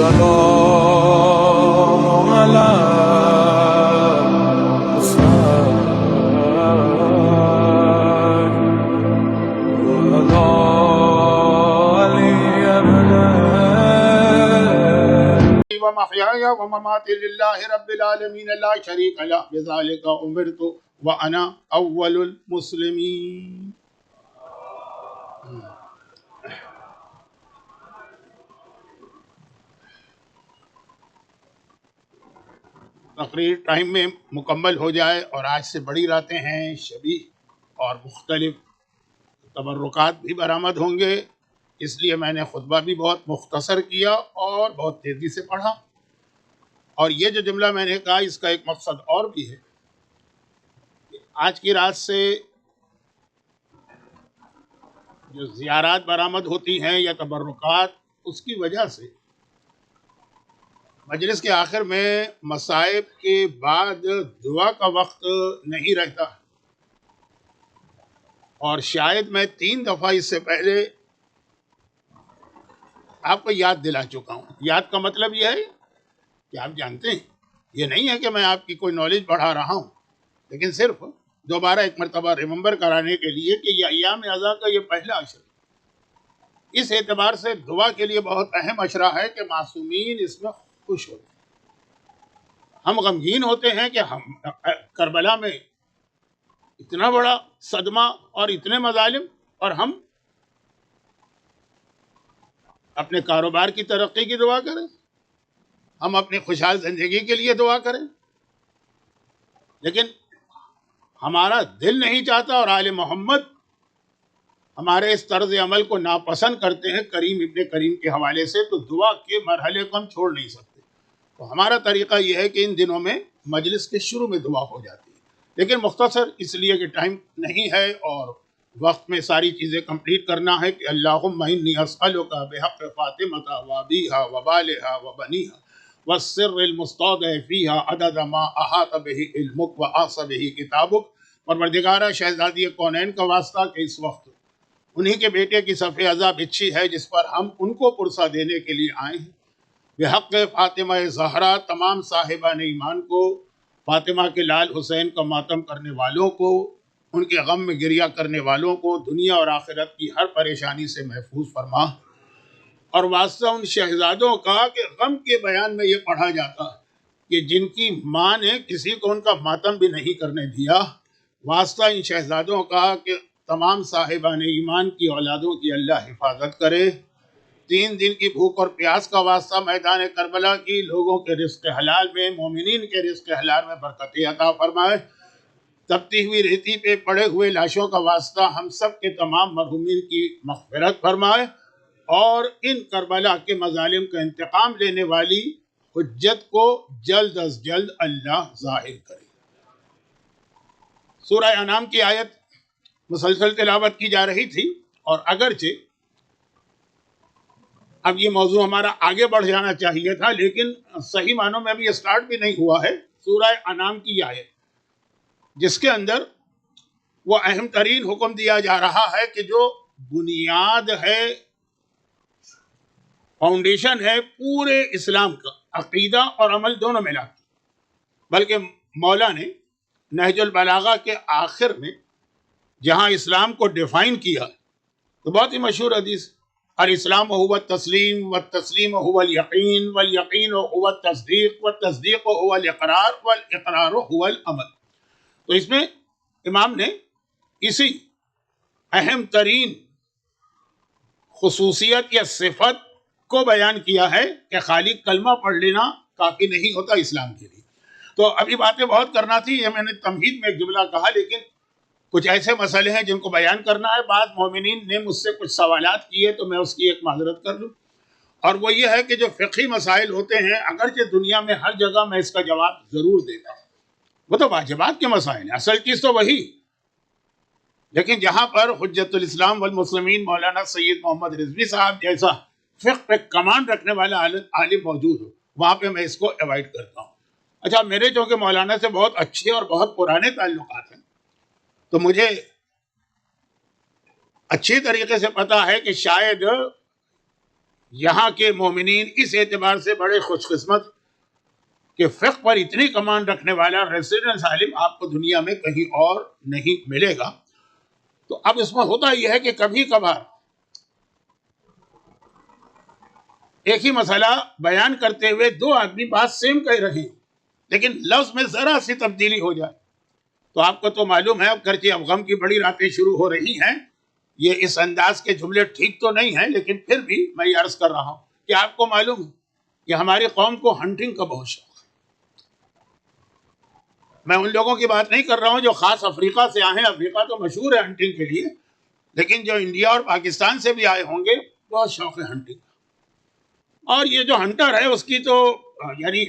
السلام على ومحياي ومماتي لله رب العالمين لا شريك له بذلك أمرت وأنا أول المسلمين. تقریر ٹائم میں مکمل ہو جائے اور آج سے بڑی راتیں ہیں، شبیہ اور مختلف تبرکات بھی برآمد ہوں گے، اس لیے میں نے خطبہ بھی بہت مختصر کیا اور بہت تیزی سے پڑھا. اور یہ جو جملہ میں نے کہا اس کا ایک مقصد اور بھی ہے. آج کی رات سے جو زیارات برآمد ہوتی ہیں یا تبرکات، اس کی وجہ سے مجلس کے آخر میں مصائب کے بعد دعا کا وقت نہیں رہتا، اور شاید میں 3 دفعہ اس سے پہلے آپ کو یاد دلا چکا ہوں. یاد کا مطلب یہ ہے کہ آپ جانتے ہیں، یہ نہیں ہے کہ میں آپ کی کوئی نالج بڑھا رہا ہوں، لیکن صرف دوبارہ ایک مرتبہ ریممبر کرانے کے لیے کہ یہ ایام اعضا کا یہ پہلا عشر اس اعتبار سے دعا کے لیے بہت اہم عشرہ ہے کہ معصومین اس میں خوش ہوتے ہیں. ہم غمگین ہوتے ہیں کہ ہم کربلا میں اتنا بڑا صدمہ اور اتنے مظالم، اور ہم اپنے کاروبار کی ترقی کی دعا کریں، ہم اپنی خوشحال زندگی کے لیے دعا کریں، لیکن ہمارا دل نہیں چاہتا اور آل محمد ہمارے اس طرز عمل کو ناپسند کرتے ہیں کریم ابن کریم کے حوالے سے، تو دعا کے مرحلے کو ہم چھوڑ نہیں سکتے. تو ہمارا طریقہ یہ ہے کہ ان دنوں میں مجلس کے شروع میں دعا ہو جاتی ہے، لیکن مختصر اس لیے کہ ٹائم نہیں ہے اور وقت میں ساری چیزیں کمپلیٹ کرنا ہے کہ اللہم انی اسألک بحق فاطمۃ وابیہا وبالہا وبنیہا والسر المستودع فیہا عدد ما احاط بہ علمک واحصی بہ کتابک. پروردگارہ شہزادی کونین کا واسطہ کہ اس وقت انہی کے بیٹے کی صف عزا بچھی ہے جس پر ہم ان کو پرسہ دینے کے لیے آئے ہیں. بحق فاطمہ زہرا تمام صاحبان ایمان کو، فاطمہ کے لال حسین کا ماتم کرنے والوں کو، ان کے غم میں گریہ کرنے والوں کو دنیا اور آخرت کی ہر پریشانی سے محفوظ فرما. اور واسطہ ان شہزادوں کا کہ غم کے بیان میں یہ پڑھا جاتا کہ جن کی ماں نے کسی کو ان کا ماتم بھی نہیں کرنے دیا. واسطہ ان شہزادوں کا کہ تمام صاحبان ایمان کی اولادوں کی اللہ حفاظت کرے. 3 دن کی بھوک اور پیاس کا واسطہ میدان کربلا کی لوگوں کے رزق حلال میں، مومنین کے رزق حلال میں برکت عطا فرمائے. تپتی ہوئی ریتی پہ پڑے ہوئے لاشوں کا واسطہ ہم سب کے تمام مرحومین کی مغفرت فرمائے، اور ان کربلا کے مظالم کا انتقام لینے والی حجت کو جلد از جلد اللہ ظاہر کرے. سورہ انعام کی آیت مسلسل تلاوت کی جا رہی تھی، اور اگرچہ اب یہ موضوع ہمارا آگے بڑھ جانا چاہیے تھا، لیکن صحیح معنوں میں ابھی اسٹارٹ بھی نہیں ہوا ہے. سورہ انعام کی آیت جس کے اندر وہ اہم ترین حکم دیا جا رہا ہے کہ جو بنیاد ہے، فاؤنڈیشن ہے پورے اسلام کا، عقیدہ اور عمل دونوں ملا کے. بلکہ مولا نے نہج البلاغہ کے آخر میں جہاں اسلام کو ڈیفائن کیا تو بہت ہی مشہور حدیث، الاسلام هو التسلیم والتسلیم هو الیقین والیقین هو التصدیق والتصدیق هو الاقرار والاقرار هو العمل. تو اس میں امام نے اسی اہم ترین خصوصیت یا صفت کو بیان کیا ہے کہ خالی کلمہ پڑھ لینا کافی نہیں ہوتا اسلام کے لیے. تو ابھی باتیں بہت کرنا تھی، یہ میں نے تمہید میں ایک جملہ کہا، لیکن کچھ ایسے مسئلے ہیں جن کو بیان کرنا ہے. بعض مومنین نے مجھ سے کچھ سوالات کیے تو میں اس کی ایک معذرت کر لوں، اور وہ یہ ہے کہ جو فقہی مسائل ہوتے ہیں اگرچہ دنیا میں ہر جگہ میں اس کا جواب ضرور دیتا ہوں، وہ تو واجبات کے مسائل ہیں، اصل چیز تو وہی. لیکن جہاں پر حجت الاسلام والمسلمین مولانا سید محمد رضوی صاحب جیسا فقہ پہ کمانڈ رکھنے والا عالم موجود ہو، وہاں پہ میں اس کو ایوائڈ کرتا ہوں. اچھا، میرے چونکہ مولانا سے بہت اچھے اور بہت پرانے تعلقات ہیں، تو مجھے اچھی طریقے سے پتا ہے کہ شاید یہاں کے مومنین اس اعتبار سے بڑے خوش قسمت کہ فقہ پر اتنی کمان رکھنے والا ریزیڈنس عالم آپ کو دنیا میں کہیں اور نہیں ملے گا۔ تو اب اس میں ہوتا یہ ہے کہ کبھی کبھار ایک ہی مسئلہ بیان کرتے ہوئے دو آدمی بات سیم کہہ رہے ہیں، لیکن لفظ میں ذرا سی تبدیلی ہو جائے تو آپ کو تو معلوم ہے، اب گرچہ اب غم کی بڑی راتیں شروع ہو رہی ہیں، یہ اس انداز کے جملے ٹھیک تو نہیں ہیں، لیکن پھر بھی میں یہ عرض کر رہا ہوں کہ آپ کو معلوم ہے کہ ہماری قوم کو ہنٹنگ کا بہت شوق ہے۔ میں ان لوگوں کی بات نہیں کر رہا ہوں جو خاص افریقہ سے آئے ہیں، افریقہ تو مشہور ہے ہنٹنگ کے لیے، لیکن جو انڈیا اور پاکستان سے بھی آئے ہوں گے بہت شوق ہے ہنٹنگ کا۔ اور یہ جو ہنٹر ہے اس کی تو یعنی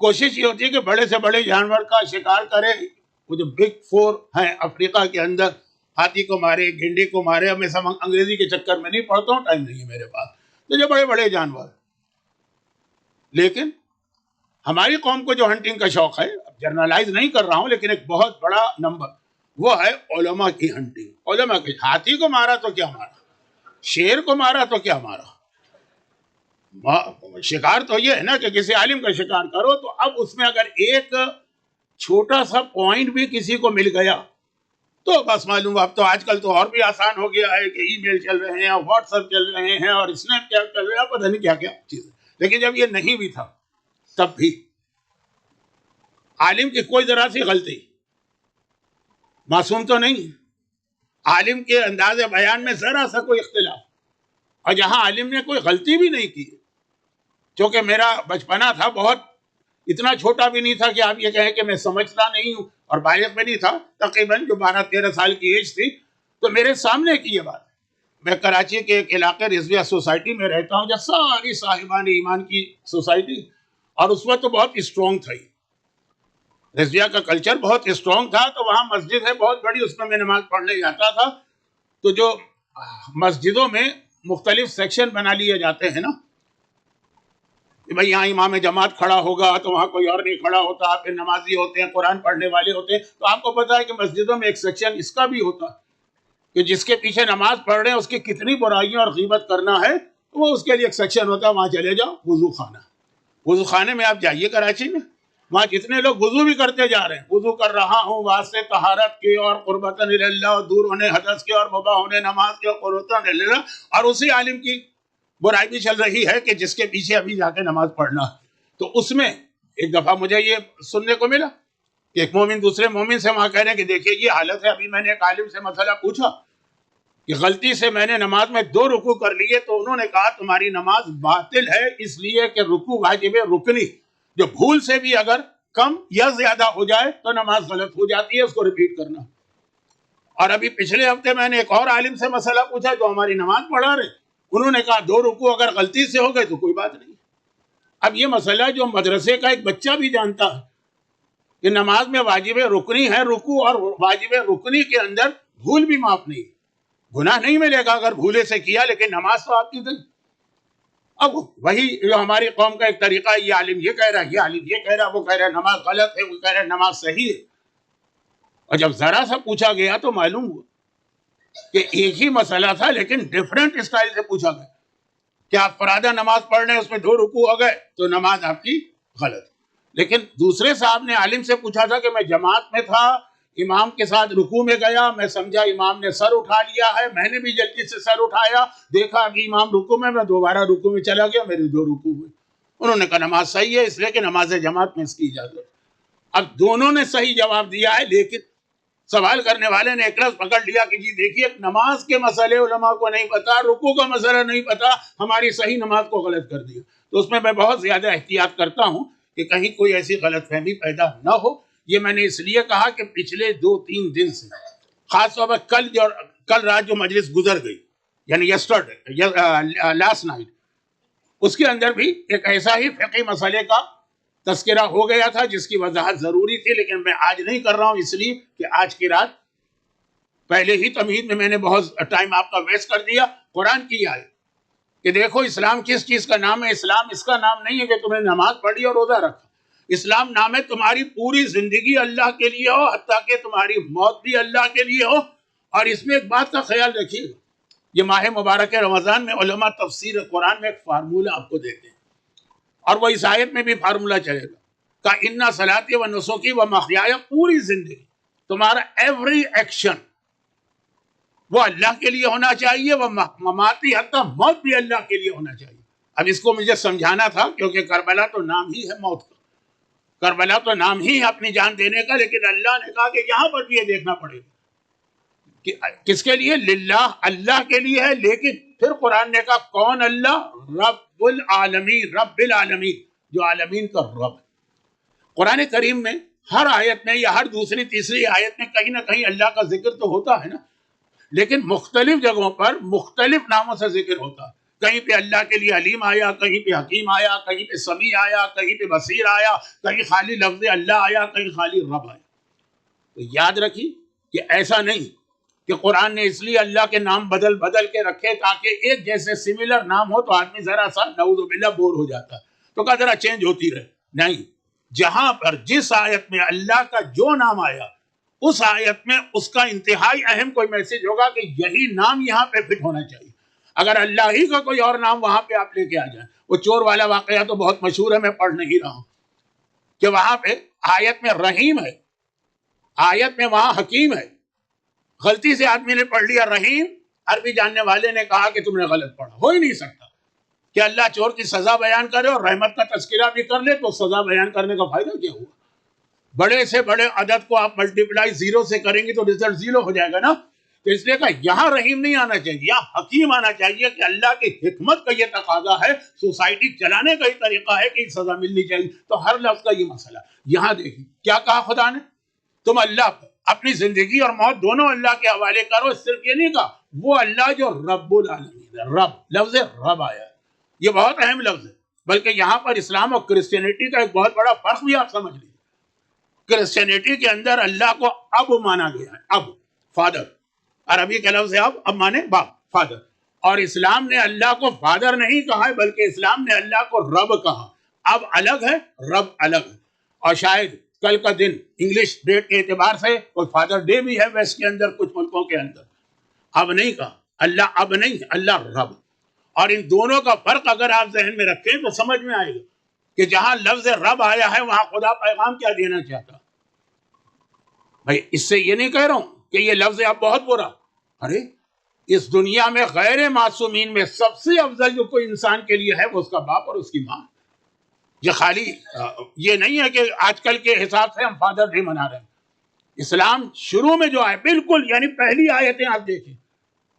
کوشش یہ ہوتی ہے کہ بڑے سے بڑے جانور کا شکار کرے۔ وہ جو بگ فور ہیں افریقہ کے اندر، ہاتھی کو مارے، گینڈے کو مارے، اب میں سب انگریزی کے چکر میں نہیں پڑھتا ہوں، ٹائم نہیں ہے میرے پاس، تو جو بڑے بڑے جانور۔ لیکن ہماری قوم کو جو ہنٹنگ کا شوق ہے، جرنلائز نہیں کر رہا ہوں، لیکن ایک بہت بڑا نمبر وہ ہے علماء کی ہنٹنگ۔ علماء کی، ہاتھی کو مارا تو کیا مارا، شیر کو مارا تو کیا مارا، شکار تو یہ ہے نا کہ کسی عالم کا شکار کرو۔ تو اب اس میں اگر ایک چھوٹا سا پوائنٹ بھی کسی کو مل گیا تو بس معلوم، اب تو آج کل تو اور بھی آسان ہو گیا ہے کہ ای میل چل رہے ہیں، واٹس ایپ چل رہے ہیں، اور اسنیپ چیٹ چل رہے ہیں، پتہ نہیں کیا کیا چیز۔ لیکن جب یہ نہیں بھی تھا تب بھی عالم کی کوئی ذرا سی غلطی، معصوم تو نہیں، عالم کے انداز بیان میں ذرا سا کوئی اختلاف، اور جہاں عالم نے کوئی غلطی بھی نہیں کی، چونکہ میرا بچپنا تھا، بہت اتنا چھوٹا بھی نہیں تھا کہ آپ یہ کہیں کہ میں سمجھتا نہیں ہوں، اور بالغ میں نہیں تھا، تقریباً جو 12-13 سال کی ایج تھی، تو میرے سامنے کی یہ بات۔ میں کراچی کے ایک علاقے رضویہ سوسائٹی میں رہتا ہوں، جو ساری صاحبان ایمان کی سوسائٹی، اور اس وقت تو بہت اسٹرانگ تھا، رضویہ کا کلچر بہت اسٹرانگ تھا، تو وہاں مسجد ہے بہت بڑی، اس میں نماز پڑھنے جاتا تھا۔ تو جو مسجدوں میں مختلف سیکشن بنا لیے جاتے ہیں نا، کہ بھائی یہاں امام جماعت کھڑا ہوگا تو وہاں کوئی اور نہیں کھڑا ہوتا، پھر نمازی ہوتے ہیں، قرآن پڑھنے والے ہوتے ہیں، تو آپ کو پتا ہے کہ مسجدوں میں ایک سیکشن اس کا بھی ہوتا ہے کہ جس کے پیچھے نماز پڑھ رہے ہیں اس کی کتنی برائیاں اور غیبت کرنا ہے، تو وہ اس کے لیے ایک سیکشن ہوتا ہے، وہاں چلے جاؤ، وضو خانہ۔ وضو خانے میں آپ جائیے کراچی میں، وہاں جتنے لوگ وضو بھی کرتے جا رہے ہیں، وضو کر رہا ہوں واسطے طہارت کے اور قربتاً اللہ، دور ہونے حدث کے اور مباح ہونے نماز کے اور قربتاً اللہ، اور اسی عالم کی برائی بھی چل رہی ہے کہ جس کے پیچھے ابھی جا کے نماز پڑھنا۔ تو اس میں ایک دفعہ مجھے یہ سننے کو ملا کہ ایک مومن دوسرے مومن سے وہاں کہہ رہے ہیں کہ دیکھیے یہ حالت ہے، ابھی میں نے ایک عالم سے مسئلہ پوچھا کہ غلطی سے میں نے نماز میں 2 رکوع کر لیے، تو انہوں نے کہا تمہاری نماز باطل ہے، اس لیے کہ رکوع واجب رکنی، جو بھول سے بھی اگر کم یا زیادہ ہو جائے تو نماز غلط ہو جاتی ہے، اس کو ریپیٹ کرنا۔ اور ابھی پچھلے ہفتے میں نے ایک اور عالم سے مسئلہ پوچھا جو ہماری نماز پڑھا رہے، انہوں نے کہا 2 رکوع اگر غلطی سے ہو گئے تو کوئی بات نہیں۔ اب یہ مسئلہ جو مدرسے کا ایک بچہ بھی جانتا ہے کہ نماز میں واجب رکنی ہے رکوع، اور واجب رکنی کے اندر بھول بھی معاف نہیں، گناہ نہیں ملے گا اگر بھولے سے کیا، لیکن نماز تو آپ کی دل۔ اب وہی جو ہماری قوم کا ایک طریقہ ہے، یہ عالم یہ کہہ رہا ہے، یہ عالم یہ کہہ رہا ہے، وہ کہہ رہا ہے نماز غلط ہے، وہ کہہ رہا ہے نماز صحیح ہے۔ اور جب ذرا سا پوچھا گیا تو معلوم ہوا کہ ایک ہی مسئلہ تھا لیکن ڈیفرنٹ اسٹائل سے پوچھا گیا کہ آپ فرادہ نماز پڑھ رہے ہیں، اس میں 2 رکوع ہو گئے تو نماز آپ کی غلط۔ لیکن دوسرے صاحب نے عالم سے پوچھا تھا کہ میں جماعت میں تھا، امام کے ساتھ رکوع میں گیا، میں سمجھا امام نے سر اٹھا لیا ہے، میں نے بھی جلدی سے سر اٹھایا، دیکھا ابھی امام رکوع میں دوبارہ رکوع میں چلا گیا، میری 2 رکوع ہوئے۔ انہوں نے کہا نماز صحیح ہے، اس لیے کہ نماز جماعت میں اس کی اجازت۔ اب دونوں نے صحیح جواب دیا ہے، لیکن سوال کرنے والے نے ایک لفظ پکڑ لیا کہ جی دیکھیے نماز کے مسئلے علماء کو نہیں پتا، رکوع کا مسئلہ نہیں پتا، ہماری صحیح نماز کو غلط کر دیا۔ تو اس میں بہت زیادہ احتیاط کرتا ہوں کہ کہیں کوئی ایسی غلط فہمی پیدا نہ ہو۔ یہ میں نے اس لیے کہا کہ پچھلے 2-3 دن سے، خاص طور پر کل رات جو مجلس گزر گئی، یعنی یسٹرڈے، لاسٹ نائٹ، اس کے اندر بھی ایک ایسا ہی فقہی مسئلے کا تذکرہ ہو گیا تھا جس کی وضاحت ضروری تھی، لیکن میں آج نہیں کر رہا ہوں، اس لیے کہ آج کی رات پہلے ہی تمہید میں نے بہت ٹائم آپ کا ویسٹ کر دیا۔ قرآن کی آیت کہ دیکھو اسلام کس چیز کا نام ہے، اسلام اس کا نام نہیں ہے کہ تمہیں نماز پڑھی اور روزہ رکھا، اسلام نام ہے تمہاری پوری زندگی اللہ کے لیے ہو، حتیٰ کہ تمہاری موت بھی اللہ کے لیے ہو۔ اور اس میں ایک بات کا خیال رکھیے، یہ ماہ مبارک رمضان میں علماء تفسیر قرآن میں ایک فارمولہ آپ کو دیتے ہیں، اور وہ اس آیت میں بھی فارمولہ چلے گا کہ انا صلاتی و نسکی و محیایا، پوری زندگی تمہارا ایوری ایکشن وہ اللہ کے لیے ہونا چاہیے، وہ مماتی حتیٰ موت بھی اللہ کے لیے ہونا چاہیے۔ اب اس کو مجھے سمجھانا تھا کیونکہ کربلا تو نام ہی ہے موت کا، کربلا تو نام ہی ہے اپنی جان دینے کا، لیکن اللہ نے کہا کہ یہاں پر بھی یہ دیکھنا پڑے گا کہ کس کے لیے، للہ، اللہ کے لیے ہے، لیکن پھر قرآن نے کہا کون اللہ، رب العالمین، رب العالمین، جو عالمین کا رب ہے۔ قرآن کریم میں ہر آیت میں یا ہر دوسری تیسری آیت میں کہیں نہ کہیں اللہ کا ذکر تو ہوتا ہے نا، لیکن مختلف جگہوں پر مختلف ناموں سے ذکر ہوتا ہے۔ کہیں پہ اللہ کے لیے علیم آیا، کہیں پہ حکیم آیا، کہیں پہ سمیع آیا، کہیں پہ بصیر آیا، کہیں خالی لفظ اللہ آیا، کہیں خالی رب آیا۔ تو یاد رکھیے کہ ایسا نہیں کہ قرآن نے اس لیے اللہ کے نام بدل بدل کے رکھے تاکہ ایک جیسے سملر نام ہو تو آدمی ذرا سا نعوذ باللہ بور ہو جاتا ہے، تو کہا ذرا چینج ہوتی رہے۔ نہیں، جہاں پر جس آیت میں اللہ کا جو نام آیا اس آیت میں اس کا انتہائی اہم کوئی میسج ہوگا کہ یہی نام یہاں پہ فٹ ہونا چاہیے۔ اگر اللہ ہی کا کوئی اور نام وہاں پہ آپ لے کے آ جائیں، وہ چور والا واقعہ تو بہت مشہور ہے، میں پڑھ نہیں رہا ہوں، کہ وہاں پہ آیت میں رحیم ہے، آیت میں وہاں حکیم ہے، غلطی سے آدمی نے پڑھ لیا رحیم، عربی جاننے والے نے کہا کہ تم نے غلط پڑھا۔ ہو ہی نہیں سکتا کہ اللہ چور کی سزا بیان کرے اور رحمت کا تذکرہ بھی کر لے، تو سزا بیان کرنے کا فائدہ کیا ہوا؟ بڑے سے بڑے عدد کو آپ ملٹیپلائی زیرو سے کریں گے تو رزلٹ زیرو ہو جائے گا نا۔ تو اس لیے کہا یہاں رحیم نہیں آنا چاہیے، یہاں حکیم آنا چاہیے کہ اللہ کی حکمت کا یہ تقاضا ہے، سوسائٹی چلانے کا ہی طریقہ ہے کہ سزا ملنی چاہیے، تو ہر لفظ کا یہ مسئلہ۔ یہاں دیکھیں کیا کہا خدا نے، تم اللہ اپنی زندگی اور موت دونوں اللہ کے حوالے کرو۔ صرف یہ نہیں کہا وہ اللہ جو رب العالمین ہے، رب، لفظ رب آیا ہے، یہ بہت اہم لفظ ہے، بلکہ یہاں پر اسلام اور کرسچینٹی کا ایک بہت بڑا فرق بھی آپ سمجھ لیجیے۔ کرسچینٹی کے اندر اللہ کو اب مانا گیا ہے، اب، فادر، عربی کا لفظ ہے اب مانے باپ، فادر، اور اسلام نے اللہ کو فادر نہیں کہا ہے بلکہ اسلام نے اللہ کو رب کہا۔ اب الگ ہے، رب الگ ہے، اور شاید کل کا دن انگلش ڈیٹ کے اعتبار سے کوئی فادر ڈے بھی ہے ویسٹ کے اندر، کچھ ملکوں کے اندر۔ اب نہیں کہا اللہ، اب نہیں، اللہ رب۔ اور ان دونوں کا فرق اگر آپ ذہن میں رکھیں تو سمجھ میں آئے گا کہ جہاں لفظ رب آیا ہے وہاں خدا پیغام کیا دینا چاہتا۔ بھائی اس سے یہ نہیں کہہ رہا ہوں کہ یہ لفظ اب بہت برا، ارے اس دنیا میں غیر معصومین میں سب سے افضل جو کوئی انسان کے لیے ہے وہ اس کا باپ اور اس کی ماں۔ یہ خالی یہ نہیں ہے کہ آج کل کے حساب سے ہم فادر ڈے منا رہے ہیں۔ اسلام شروع میں جو آئے بالکل، یعنی پہلی آیتیں آپ دیکھیں،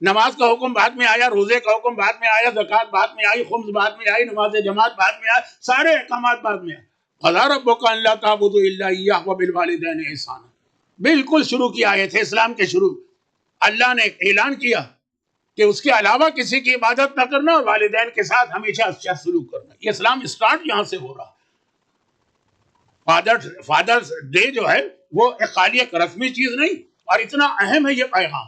نماز کا حکم بعد میں آیا، روزے کا حکم بعد میں آیا، زکوٰۃ بعد میں آئی، خمس بعد میں آئی، نماز جماعت بعد میں آئی، سارے احکامات بعد میں آئے۔ قضیٰ ربک الا تعبدوا الا ایہ وبالوالدین احسانا، بالکل شروع کی آیت ہے اسلام کے شروع۔ اللہ نے اعلان کیا کہ اس کے علاوہ کسی کی عبادت نہ کرنا اور والدین کے ساتھ ہمیشہ اچھا سلوک کرنا۔ یہ اسلام اسٹارٹ یہاں سے ہو رہا۔ فادرز ڈے جو ہے وہ ایک خالی ایک رسمی چیز نہیں، اور اتنا اہم ہے یہ پیغام،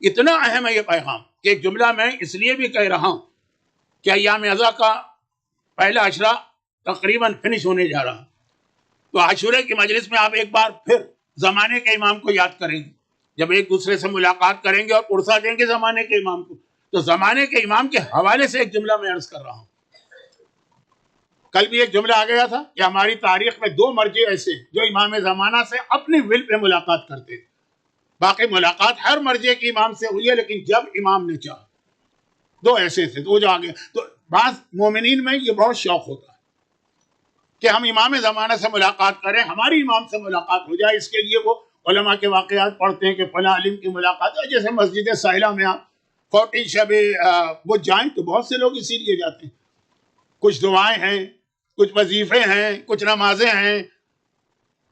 اتنا اہم ہے یہ پیغام کہ ایک جملہ میں اس لیے بھی کہہ رہا ہوں کہ ایام اضحیٰ کا پہلا عشرہ تقریباً فنش ہونے جا رہا، تو عاشورے کی مجلس میں آپ ایک بار پھر زمانے کے امام کو یاد کریں گے، جب ایک دوسرے سے ملاقات کریں گے اور پرسہ دیں گے زمانے کے امام کو، تو زمانے کے امام کے حوالے سے ایک جملہ میں عرض کر رہا ہوں۔ کل بھی ایک جملہ آ گیا تھا کہ ہماری تاریخ میں دو مرجع ایسے جو امام زمانہ سے اپنی ول پہ ملاقات کرتے تھے، باقی ملاقات ہر مرجع کی امام سے ہوئی ہے، لیکن جب امام نے چاہا دو ایسے تھے، تو وہ جو آگے، تو بعض مومنین میں یہ بہت شوق ہوتا ہے کہ ہم امام زمانہ سے ملاقات کریں، ہماری امام سے ملاقات ہو جائے۔ اس کے لیے وہ علماء کے واقعات پڑھتے ہیں کہ فلاں عالم کی ملاقات ہے، جیسے مسجد سائلہ میں آپ 14 شب وہ جائیں تو بہت سے لوگ اسی لیے جاتے ہیں، کچھ دعائیں ہیں، کچھ وظیفے ہیں، کچھ نمازیں ہیں،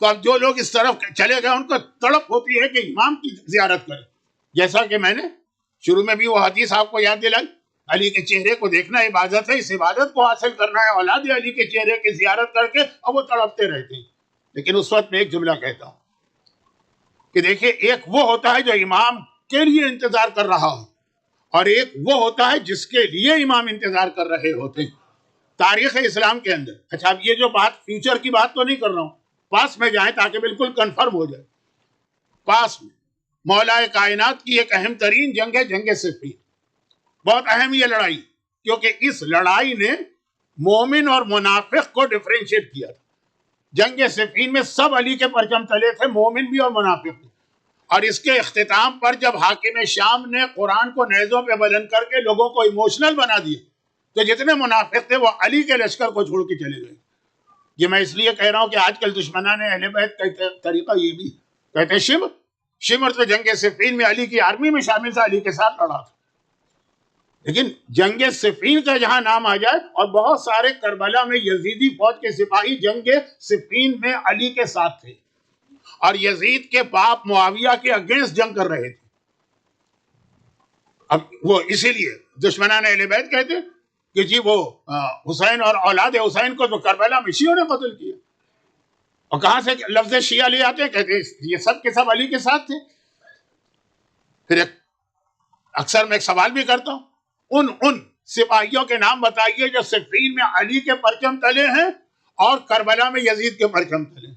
تو اب جو لوگ اس طرف چلے گئے ان کو تڑپ ہوتی ہے کہ امام کی زیارت کریں۔ جیسا کہ میں نے شروع میں بھی وہ حدیث آپ کو یاد دلائی، علی کے چہرے کو دیکھنا عبادت ہے، اس عبادت کو حاصل کرنا ہے، اولاد علی کے چہرے کی زیارت کر کے، اب وہ تڑپتے رہتے ہیں۔ لیکن اس وقت میں ایک جملہ کہتا ہوں کہ دیکھیں، ایک وہ ہوتا ہے جو امام کے لیے انتظار کر رہا ہو، اور ایک وہ ہوتا ہے جس کے لیے امام انتظار کر رہے ہوتے ہیں تاریخ اسلام کے اندر۔ اچھا، اب یہ جو بات فیوچر کی بات تو نہیں کر رہا ہوں، پاس میں جائیں تاکہ بالکل کنفرم ہو جائے۔ پاس میں مولا کائنات کی ایک اہم ترین جنگ ہے جنگ صفین۔ بہت اہم یہ لڑائی، کیونکہ اس لڑائی نے مومن اور منافق کو ڈفرینشیٹ کیا تھا۔ جنگ صفین میں سب علی کے پرچم تلے تھے، مومن بھی اور منافق بھی۔ اور اس کے اختتام پر جب حاکم شام نے قرآن کو نیزوں پہ بلند کر کے لوگوں کو ایموشنل بنا دیا، تو جتنے منافق تھے وہ علی کے لشکر کو چھوڑ کے چلے گئے۔ یہ میں اس لیے کہہ رہا ہوں کہ آج کل دشمنان اہل بیت کا طریقہ یہ بھی کہتے ہیں شمر تو جنگ صفین میں علی کی آرمی میں شامل تھا، علی کے ساتھ لڑا تھا۔ لیکن جنگ صفین کا جہاں نام آ جائے، اور بہت سارے کربلا میں یزیدی فوج کے سپاہی جنگ صفین میں علی کے ساتھ تھے، اور یزید کے باپ معاویہ کے اگینسٹ جنگ کر رہے تھے۔ اب وہ اسی لیے دشمنان اہل بیت کہتے کہ جی وہ حسین اور اولاد حسین کو تو کربلا میں شیعوں نے قتل کیا، اور کہاں سے لفظ شیعہ لے آتے ہیں؟ کہتے یہ سب کے سب علی کے ساتھ تھے۔ پھر اکثر میں ایک سوال بھی کرتا ہوں، ان سپاہیوں کے نام بتائیے جو صفین میں علی کے پرچم تلے ہیں اور کربلا میں یزید کے پرچم تلے ہیں۔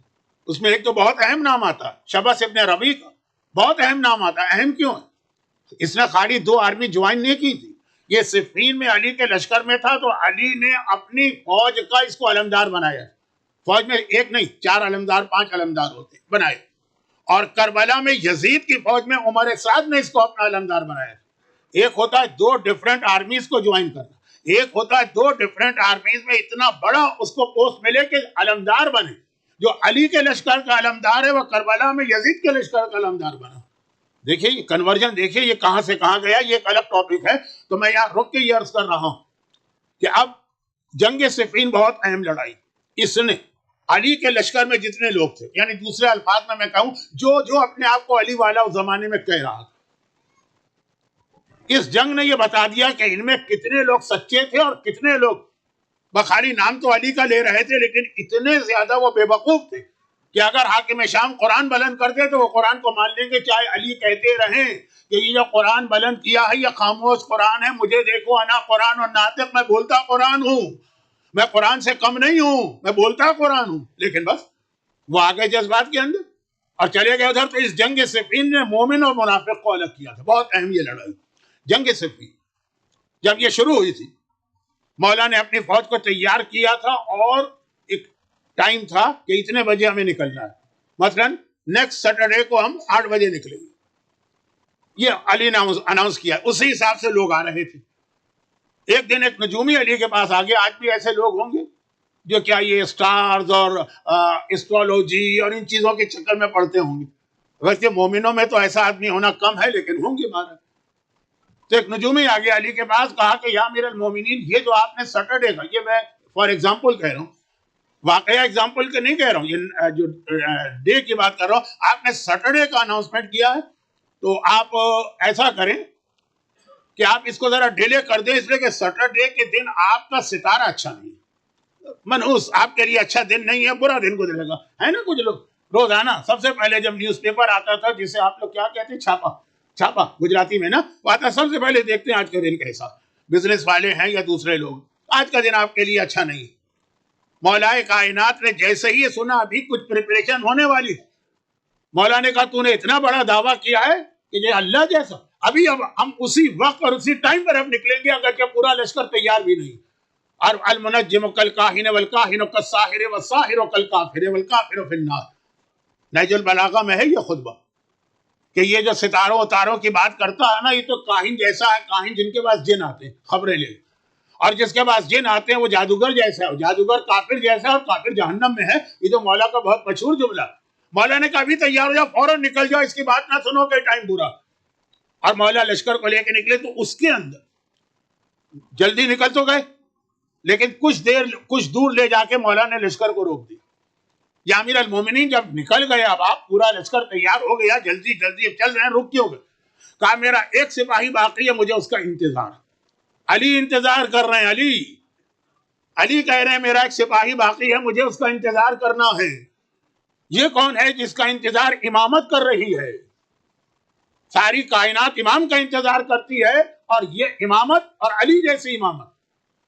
اس میں ایک تو بہت اہم نام آتا ہے، شبس ابن ربیع کا بہت اہم نام آتا ہے۔ اہم کیوں ہے؟ اس نے خالی 2 آرمی جوائن نہیں کی تھی، یہ صفین میں علی کے لشکر میں تھا، تو علی نے اپنی فوج کا اس کو علمدار بنایا۔ فوج میں ایک نہیں 4 علمدار 5 علمدار ہوتے بنائے، اور کربلا میں یزید کی فوج میں عمر سعد نے اس کو اپنا علمدار بنایا۔ ایک ہوتا ہے 2 ڈیفرنٹ آرمیز کو جوائن کرنا، ایک ہوتا ہے 2 ڈیفرنٹ آرمیز میں اتنا بڑا اس کو پوسٹ ملے کہ علمدار بنے۔ جو علی کے لشکر کا علمدار ہے وہ کربلا میں یزید کے لشکر کا علمدار بنا۔ دیکھیے یہ کنورژن، دیکھیے یہ کہاں سے کہاں گیا، یہ ایک الگ ٹاپک ہے۔ تو میں یہاں رک کے یہ عرض کر رہا ہوں کہ اب جنگ صفین بہت اہم لڑائی، اس نے علی کے لشکر میں جتنے لوگ تھے، یعنی دوسرے الفاظ میں کہوں جو اپنے آپ کو علی والا اس زمانے میں کہہ رہا تھا، اس جنگ نے یہ بتا دیا کہ ان میں کتنے لوگ سچے تھے اور کتنے لوگ بخاری نام تو علی کا لے رہے تھے، لیکن اتنے زیادہ وہ بے وقوف تھے کہ اگر حاکم شام قرآن بلند کرتے تو وہ قرآن کو مان لیں گے، چاہے علی کہتے رہیں کہ یہ جو قرآن بلند کیا ہے یہ خاموش قرآن ہے، مجھے دیکھو انا قرآن اور ناطق، میں بولتا قرآن ہوں، میں قرآن سے کم نہیں ہوں، میں بولتا قرآن ہوں۔ لیکن بس وہ آگے جذبات کے اندر اور چلے گئے ادھر۔ تو اس جنگ صفین نے مومن اور منافق کو الگ کیا تھا، بہت اہم یہ لڑائی جنگ صفین۔ جب یہ شروع ہوئی تھی، مولا نے اپنی فوج کو تیار کیا تھا، اور ایک ٹائم تھا کہ اتنے بجے ہمیں نکلنا ہے، مثلا نیکسٹ سیٹرڈے کو ہم 8 بجے نکلیں گے، یہ علی نے اناؤنس کیا۔ اسی حساب سے لوگ آ رہے تھے۔ ایک دن ایک نجومی علی کے پاس آ گیا، آج بھی ایسے لوگ ہوں گے جو کیا یہ اسٹارز اور اسٹرالوجی اور ان چیزوں کے چکر میں پڑتے ہوں گے۔ ویسے مومنوں میں تو ایسا آدمی ہونا کم ہے، لیکن ہوں گے مہاراج۔ تو ایک نجومی آگے علی کے پاس، کہا کہ یا امیر المومنین، یہ جو آپ نے سیٹرڈے کا، یہ میں فار ایگزامپل کہہ رہا ہوں، واقعہ ایگزامپل کے نہیں کہہ رہا ہوں، یہ جو ڈے کی بات کر رہا ہوں، آپ نے سیٹرڈے کا اناؤنسمنٹ کیا ہے، تو آپ ایسا کریں کہ آپ اس کو ذرا ڈیلے کر دیں، اس لیے کہ سیٹرڈے کے دن آپ کا ستارہ اچھا نہیں ہے، منحوس آپ کے لیے اچھا دن نہیں ہے، برا دن گزرے گا۔ ہے نا کچھ لوگ روزانہ سب سے پہلے جب نیوز پیپر آتا تھا، جسے آپ لوگ کیا کہتے ہیں، چھاپا گجراتی میں نا، وہ آتا سب سے پہلے دیکھتے ہیں آج کا دن کیسا، بزنس والے ہیں یا دوسرے لوگ، آج کا دن آپ کے لیے اچھا نہیں۔ مولا کائنات نے جیسے ہی سنا ابھی کچھ پریپریشن ہونے والی، مولا نے کہا تو نے اتنا بڑا دعویٰ کیا ہے کہ یہ اللہ جیسا، ابھی اب ہم اسی وقت اور اسی ٹائم پر ہم نکلیں گے، اگر کہ پورا لشکر تیار بھی نہیں۔ اور المنجم کالکاہن والکاہن کالساحر والساحر کالکافر والکافر فی النار، نہج البلاغہ میں ہے یہ خطبہ، کہ یہ جو ستاروں اتاروں کی بات کرتا ہے نا، یہ تو کاہن جیسا ہے، کاہن جن کے پاس جن آتے ہیں خبریں لے، اور جس کے پاس جن آتے ہیں وہ جادوگر جیسا ہے، جادوگر کافر جیسا ہے، اور کافر جہنم میں ہے۔ یہ جو مولا کا بہت مشہور جملہ، مولا نے کہا ابھی تیار ہو جاؤ، فوراً نکل جاؤ، اس کی بات نہ سنو کہ ٹائم برا۔ اور مولا لشکر کو لے کے نکلے، تو اس کے اندر جلدی نکل تو گئے، لیکن کچھ دور لے جا کے مولا نے لشکر کو روک دیا۔ یا امیر المومنین جب نکل گئے، اب آپ پورا لشکر تیار ہو گیا، جلدی چل رہے ہیں، رک کیوں گئے؟ کہا میرا ایک سپاہی باقی ہے، مجھے اس کا انتظار۔ علی انتظار کر رہے ہیں، علی کہہ رہے ہیں میرا ایک سپاہی باقی ہے، مجھے اس کا انتظار کرنا ہے۔ یہ کون ہے جس کا انتظار امامت کر رہی ہے؟ ساری کائنات امام کا انتظار کرتی ہے، اور یہ امامت اور علی جیسی امامت۔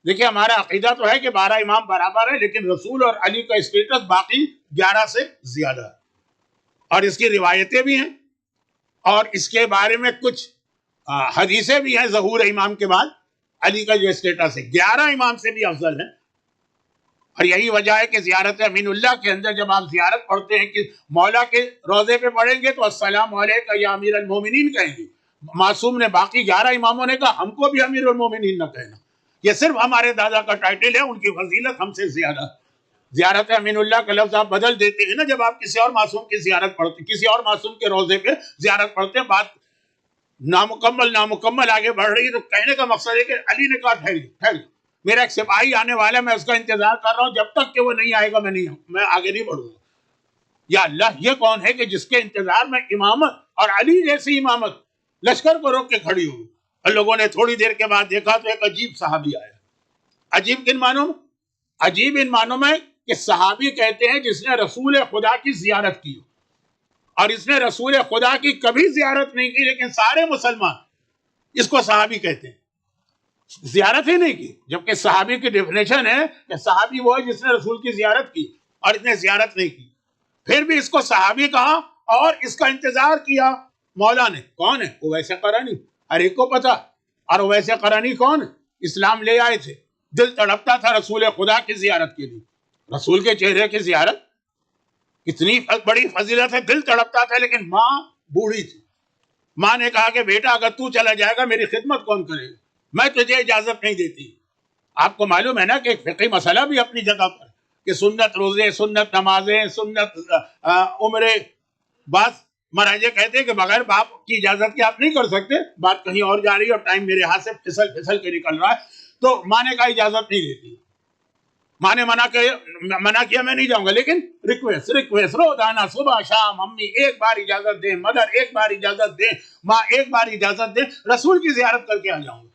دیکھیں ہمارا عقیدہ تو ہے کہ 12 امام برابر ہے، لیکن رسول اور علی کا اسٹیٹس باقی 11 سے زیادہ ہے، اور اس کی روایتیں بھی ہیں، اور اس کے بارے میں کچھ حدیثیں بھی ہیں ظہور امام کے بعد علی کا جو اسٹیٹس ہے 11 امام سے بھی افضل ہے. اور یہی وجہ ہے کہ زیارت امین اللہ کے اندر جب آپ زیارت پڑھتے ہیں کہ مولا کے روضے پہ پڑھیں گے تو السلام علیکم یا امیر المومنین کہیں گے. معصوم نے باقی 11 اماموں نے کہا ہم کو بھی امیر المومنین نہ کہنا. یہ صرف ہمارے دادا کا ٹائٹل ہے، ان کی فضیلت ہم سے زیادہ. زیارت امین اللہ کا لفظ آپ بدل دیتے ہیں نا جب آپ کسی اور معصوم کی زیارت پڑھتے، کسی اور معصوم کے روضے پہ زیارت پڑھتے ہیں. بات نامکمل آگے بڑھ رہی ہے. تو کہنے کا مقصد ہے کہ علی نے کہا ٹھہر، میرا ایک سپاہی آنے والا ہے، میں اس کا انتظار کر رہا ہوں، جب تک کہ وہ نہیں آئے گا میں آگے نہیں بڑھوں گا. یا اللہ، یہ کون ہے کہ جس کے انتظار میں امامت اور علی جیسی امامت لشکر کو روک کے کھڑی ہوئی. اور لوگوں نے تھوڑی دیر کے بعد دیکھا تو ایک عجیب صحابی آیا. عجیب کن معنوں میں؟ عجیب ان معنوں میں کہ صحابی کہتے ہیں جس نے رسول خدا کی زیارت کی، اور اس نے رسول خدا کی کبھی زیارت نہیں کی، لیکن سارے مسلمان اس کو صحابی کہتے ہیں. زیارت ہی نہیں کی، جبکہ صحابی کی ڈیفینیشن ہے کہ صحابی وہ ہے جس نے رسول کی زیارت کی اور اس نے زیارت نہیں کی. پھر بھی اس کو صحابی کہا اور اس کا انتظار کیا. مولا نے کون ہے؟ اویس قرنی، ہر ایک کو پتا. اور اویس قرنی کون؟ اسلام لے آئے تھے. دل تڑپتا تھا رسول خدا کی زیارت کے لیے. رسول کے چہرے کی زیارت اتنی بڑی فضیلت ہے، دل تڑپتا تھا. لیکن ماں بوڑھی تھی. ماں نے کہا کہ بیٹا اگر تو چلا جائے گا میری خدمت کون کرے گا؟ میں تجھے اجازت نہیں دیتی. آپ کو معلوم ہے نا کہ ایک فقہی مسئلہ بھی اپنی جگہ پر کہ سنت روزے، سنت نمازیں، سنت عمرے. بعض مراجع کہتے ہیں کہ بغیر باپ کی اجازت کے آپ نہیں کر سکتے. بات کہیں اور جا رہی ہے اور ٹائم میرے ہاتھ سے پھسل کے نکل رہا ہے. تو ماں نے کہا اجازت نہیں دیتی. ماں نے منع کیا میں نہیں جاؤں گا، لیکن ریکویسٹ روزانہ صبح شام امی ایک بار اجازت دیں، مدر ایک بار اجازت دیں، ماں ایک بار اجازت دیں، رسول کی زیارت کر کے آ جاؤں گا.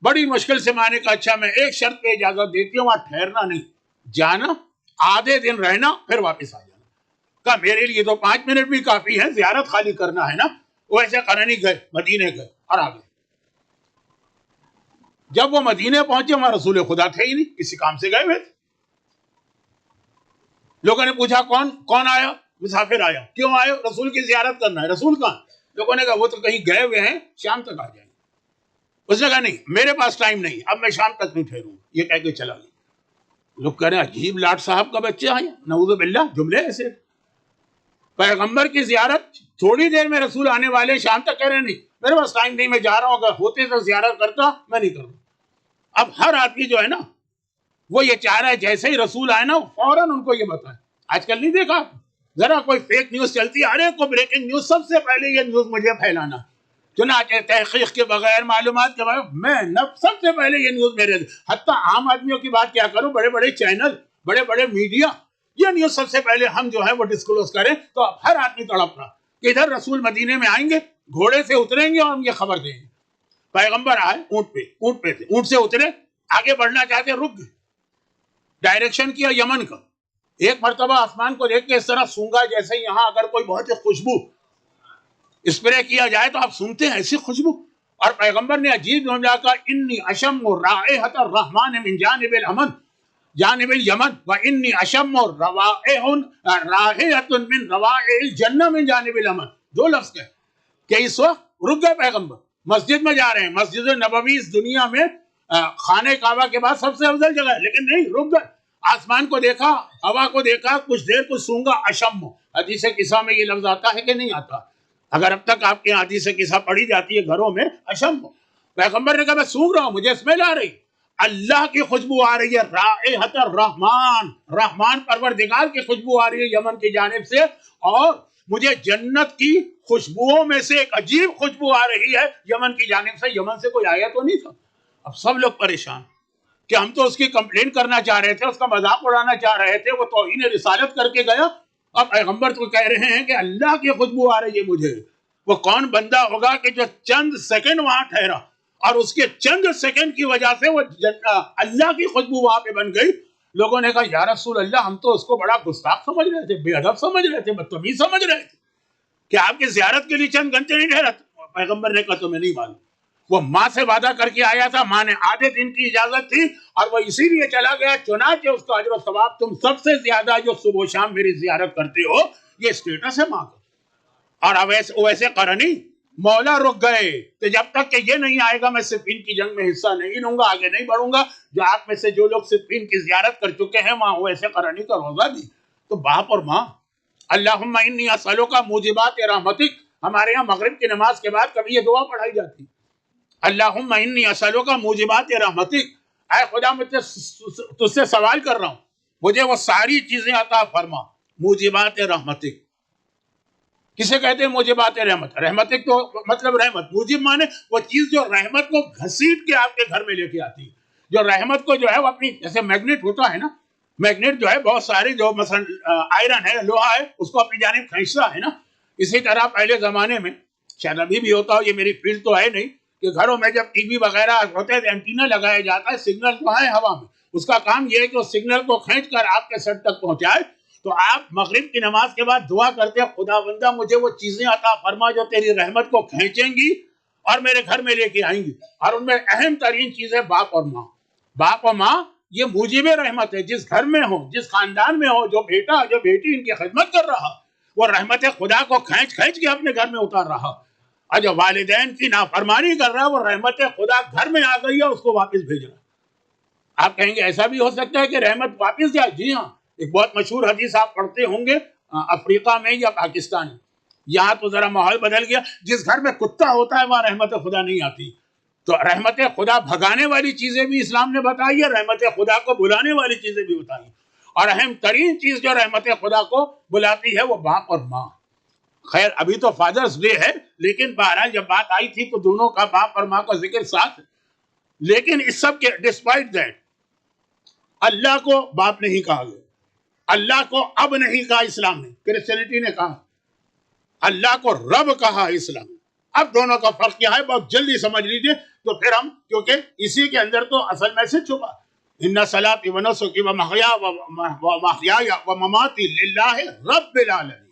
بڑی مشکل سے ماں نے کہا اچھا میں ایک شرط پہ اجازت دیتی ہوں، وہاں ٹھہرنا نہیں، جانا آدھے دن رہنا پھر واپس آ جانا. کہا میرے لیے تو 5 منٹ بھی کافی ہے، زیارت خالی کرنا ہے نا. وہ ایسے قرنی گئے، مدینے گئے اور آ گئے. جب وہ مدینے پہنچے وہاں رسول خدا تھے ہی نہیں، کسی کام سے گئے ہوئے تھے. لوگوں نے پوچھا کون آیا؟ مسافر آیا. کیوں آئے؟ رسول کی زیارت کرنا ہے. رسول کہاں؟ لوگوں نے کہا وہ تو کہیں گئے ہوئے ہیں، شام تک آ جائیں گے. اس نے کہا نہیں میرے پاس ٹائم نہیں، اب میں شام تک نہیں ٹھہروں. یہ کہہ کے چلا گیا. لوگ کہہ رہے ہیں عجیب لاٹ صاحب کا بچے آئے. نعوذ باللہ، جملے ایسے. پیغمبر کی زیارت تھوڑی دیر میں رسول آنے والے، شام تک کہہ رہے نہیں میرے پاس ٹائم نہیں، میں جا رہا ہوں، اگر ہوتے تو زیارت کرتا، میں نہیں کروں. اب ہر آدمی جو ہے نا وہ یہ چاہ رہا ہے جیسے ہی رسول آئے نا فوراً ان کو یہ بتائیں. آج کل نہیں دیکھا ذرا کوئی فیک نیوز چلتی ہے، ارے کوئی بریکنگ نیوز، سب سے پہلے یہ نیوز مجھے پھیلانا. چنانچہ تحقیق کے بغیر، معلومات کے بغیر، میں سب سے پہلے یہ نیوز میرے. حتیٰ عام آدمیوں کی بات کیا کروں، بڑے بڑے چینل، بڑے بڑے میڈیا، یہ نیوز سب سے پہلے ہم جو ہے وہ ڈسکلوز کریں. تو اب ہر آدمی تڑپ رہا کہ ادھر رسول مدینے میں آئیں گے، گھوڑے سے اتریں گے اور ہم یہ خبر دیں گے. پیغمبر آئے اونٹ پہ تھے، اونٹ سے اترے، آگے بڑھنا چاہتے رک گئے. ڈائریکشن کیا یمن کا. ایک مرتبہ آسمان کو دیکھ کے اس طرح سونگا جیسے یہاں اگر کوئی بہت ہی خوشبو اسپرے کیا جائے تو آپ سنتے ہیں ایسی خوشبو. اور پیغمبر نے عجیب جملہ کہا انی اشم رائحۃ الرحمن من جانب الیمن و انی اشم رائحۃ من روائح الجنہ من جانب الیمن. 2 لفظ کہے کہ اس وقت رک گئے پیغمبر، مسجد میں جا رہے ہیں، مسجد نبوی اس دنیا میں خانہ کعبہ کے بعد سب سے افضل جگہ ہے، لیکن نہیں، رک گئے. آسمان کو دیکھا، ہوا کو دیکھا، کچھ دیر کچھ سونگا. اشم، حدیث قصہ میں یہ لفظ آتا ہے کہ نہیں آتا؟ اگر اب تک آپ کے حدیث قصہ پڑھی جاتی ہے گھروں میں، اشم. پیغمبر نے کہا میں سونگ رہا ہوں، مجھے اسمیل آ رہی، اللہ کی خوشبو آ رہی ہے، رائحۃ الرحمن، رحمان پروردگار کی خوشبو آ رہی ہے یمن کی جانب سے، اور مجھے جنت کی خوشبوؤں میں سے ایک عجیب خوشبو آ رہی ہے یمن کی جانب سے. یمن سے کوئی آیا تو نہیں تھا. اب سب لوگ پریشان کہ ہم تو اس کی کمپلین کرنا چاہ رہے تھے، اس کا مذاق اڑانا چاہ رہے تھے، وہ توہین رسالت کر کے گیا. اور پیغمبر تو کہہ رہے ہیں کہ اللہ کی خوشبو آ رہی ہے مجھے. وہ کون بندہ ہوگا کہ جو چند سیکنڈ وہاں ٹھہرا اور اس کے چند سیکنڈ کی وجہ سے وہ اللہ کی خوشبو وہاں پہ بن گئی. لوگوں نے کہا یا رسول اللہ، ہم تو اس کو بڑا گستاخ سمجھ رہے تھے، بے ادب سمجھ رہے تھے، بدتمیز سمجھ رہے تھے کہ آپ کی زیارت کے لیے چند گھنٹے نہیں ٹھہرا. پیغمبر نے کہا تمہیں نہیں معلوم، وہ ماں سے وعدہ کر کے آیا تھا، ماں نے آدھے دن کی اجازت تھی اور وہ اسی لیے چلا گیا. چنانچہ اس کا اجر و ثواب تم سب سے زیادہ جو صبح و شام میری زیارت کرتے ہو، یہ اسٹیٹس ہے ماں کا. اور اویس قرنی مولا رک گئے تو جب تک کہ یہ نہیں آئے گا میں صفین کی جنگ میں حصہ نہیں لوں گا، آگے نہیں بڑھوں گا. جو آپ میں سے جو لوگ صفین کی زیارت کر چکے ہیں وہاں وہ ایسے قرآنی کا روزہ دی. تو باپ اور ماں، اللہم انی اسألوک موجبات رحمتک، ہمارے یہاں مغرب کی نماز کے بعد کبھی یہ دعا پڑھائی جاتی، اللہم انی اسألوک موجبات رحمتک، اے خدا مجھ سے تجھ سے سوال کر رہا ہوں مجھے وہ ساری چیزیں عطا فرما. موجبات رحمتک کسے کہتے ہیں؟ موجبات رحمت. رحمتک تو مطلب رحمت، موجب مانے وہ چیز جو رحمت کو گھسیٹ کے آپ کے گھر میں لے کے آتی ہے. جو رحمت کو جو ہے وہ اپنی، جیسے میگنیٹ ہوتا ہے نا، میگنیٹ جو ہے بہت ساری جو مثلا آئرن ہے، لوہا ہے، اس کو اپنی جانب کھینچتا ہے نا. اسی طرح پہلے زمانے میں، شاید ابھی بھی ہوتا ہو، یہ میری فیلڈ تو ہے نہیں، کہ گھروں میں جب ٹی وی وغیرہ ہوتے ہیں اینٹینا لگایا جاتا ہے، سگنل جو ہے ہوا میں، اس کا کام یہ ہے کہ اس سگنل کو کھینچ کر آپ کے سر تک پہنچائے. تو آپ مغرب کی نماز کے بعد دعا کرتے ہیں خدا بندہ مجھے وہ چیزیں عطا فرما جو تیری رحمت کو کھینچیں گی اور میرے گھر میں لے کے آئیں گی. اور ان میں اہم ترین چیز ہے باپ اور ماں. باپ اور ماں یہ موجب رحمت ہے. جس گھر میں ہو، جس خاندان میں ہو، جو بیٹا جو بیٹی ان کی خدمت کر رہا، وہ رحمت خدا کو کھینچ کھینچ کے اپنے گھر میں اتار رہا. اور جو والدین کی نافرمانی کر رہا ہے وہ رحمت خدا گھر میں آ گئی ہے، اس کو واپس بھیج رہا. آپ کہیں گے ایسا بھی ہو سکتا ہے کہ رحمت واپس جائے؟ جی ہاں، ایک بہت مشہور حدیث آپ پڑھتے ہوں گے افریقہ میں یا پاکستان میں. یہاں تو ذرا ماحول بدل گیا، جس گھر میں کتا ہوتا ہے وہاں رحمت خدا نہیں آتی. تو رحمت خدا بھگانے والی چیزیں بھی اسلام نے بتائی ہے، رحمت خدا کو بلانے والی چیزیں بھی بتائی. اور اہم ترین چیز جو رحمت خدا کو بلاتی ہے وہ باپ اور ماں. خیر ابھی تو فادرز ڈے ہے، لیکن بہرحال جب بات آئی تھی تو دونوں کا، باپ اور ماں کا ذکر ساتھ ہے. لیکن اس سب کے ڈسپائٹ دیٹ اللہ کو باپ نہیں کہا گیا، اللہ کو اب نہیں کہا اسلام نے. کرسچینٹی نے کہا، اللہ کو رب کہا اسلام نے. اب دونوں کا فرق کیا ہے بہت جلدی سمجھ لیجئے. تو پھر ہم، کیونکہ اسی کے اندر تو اصل میسج چھپا، ان صلاتی و نسکی و محیای و مماتی للہ رب العالمین.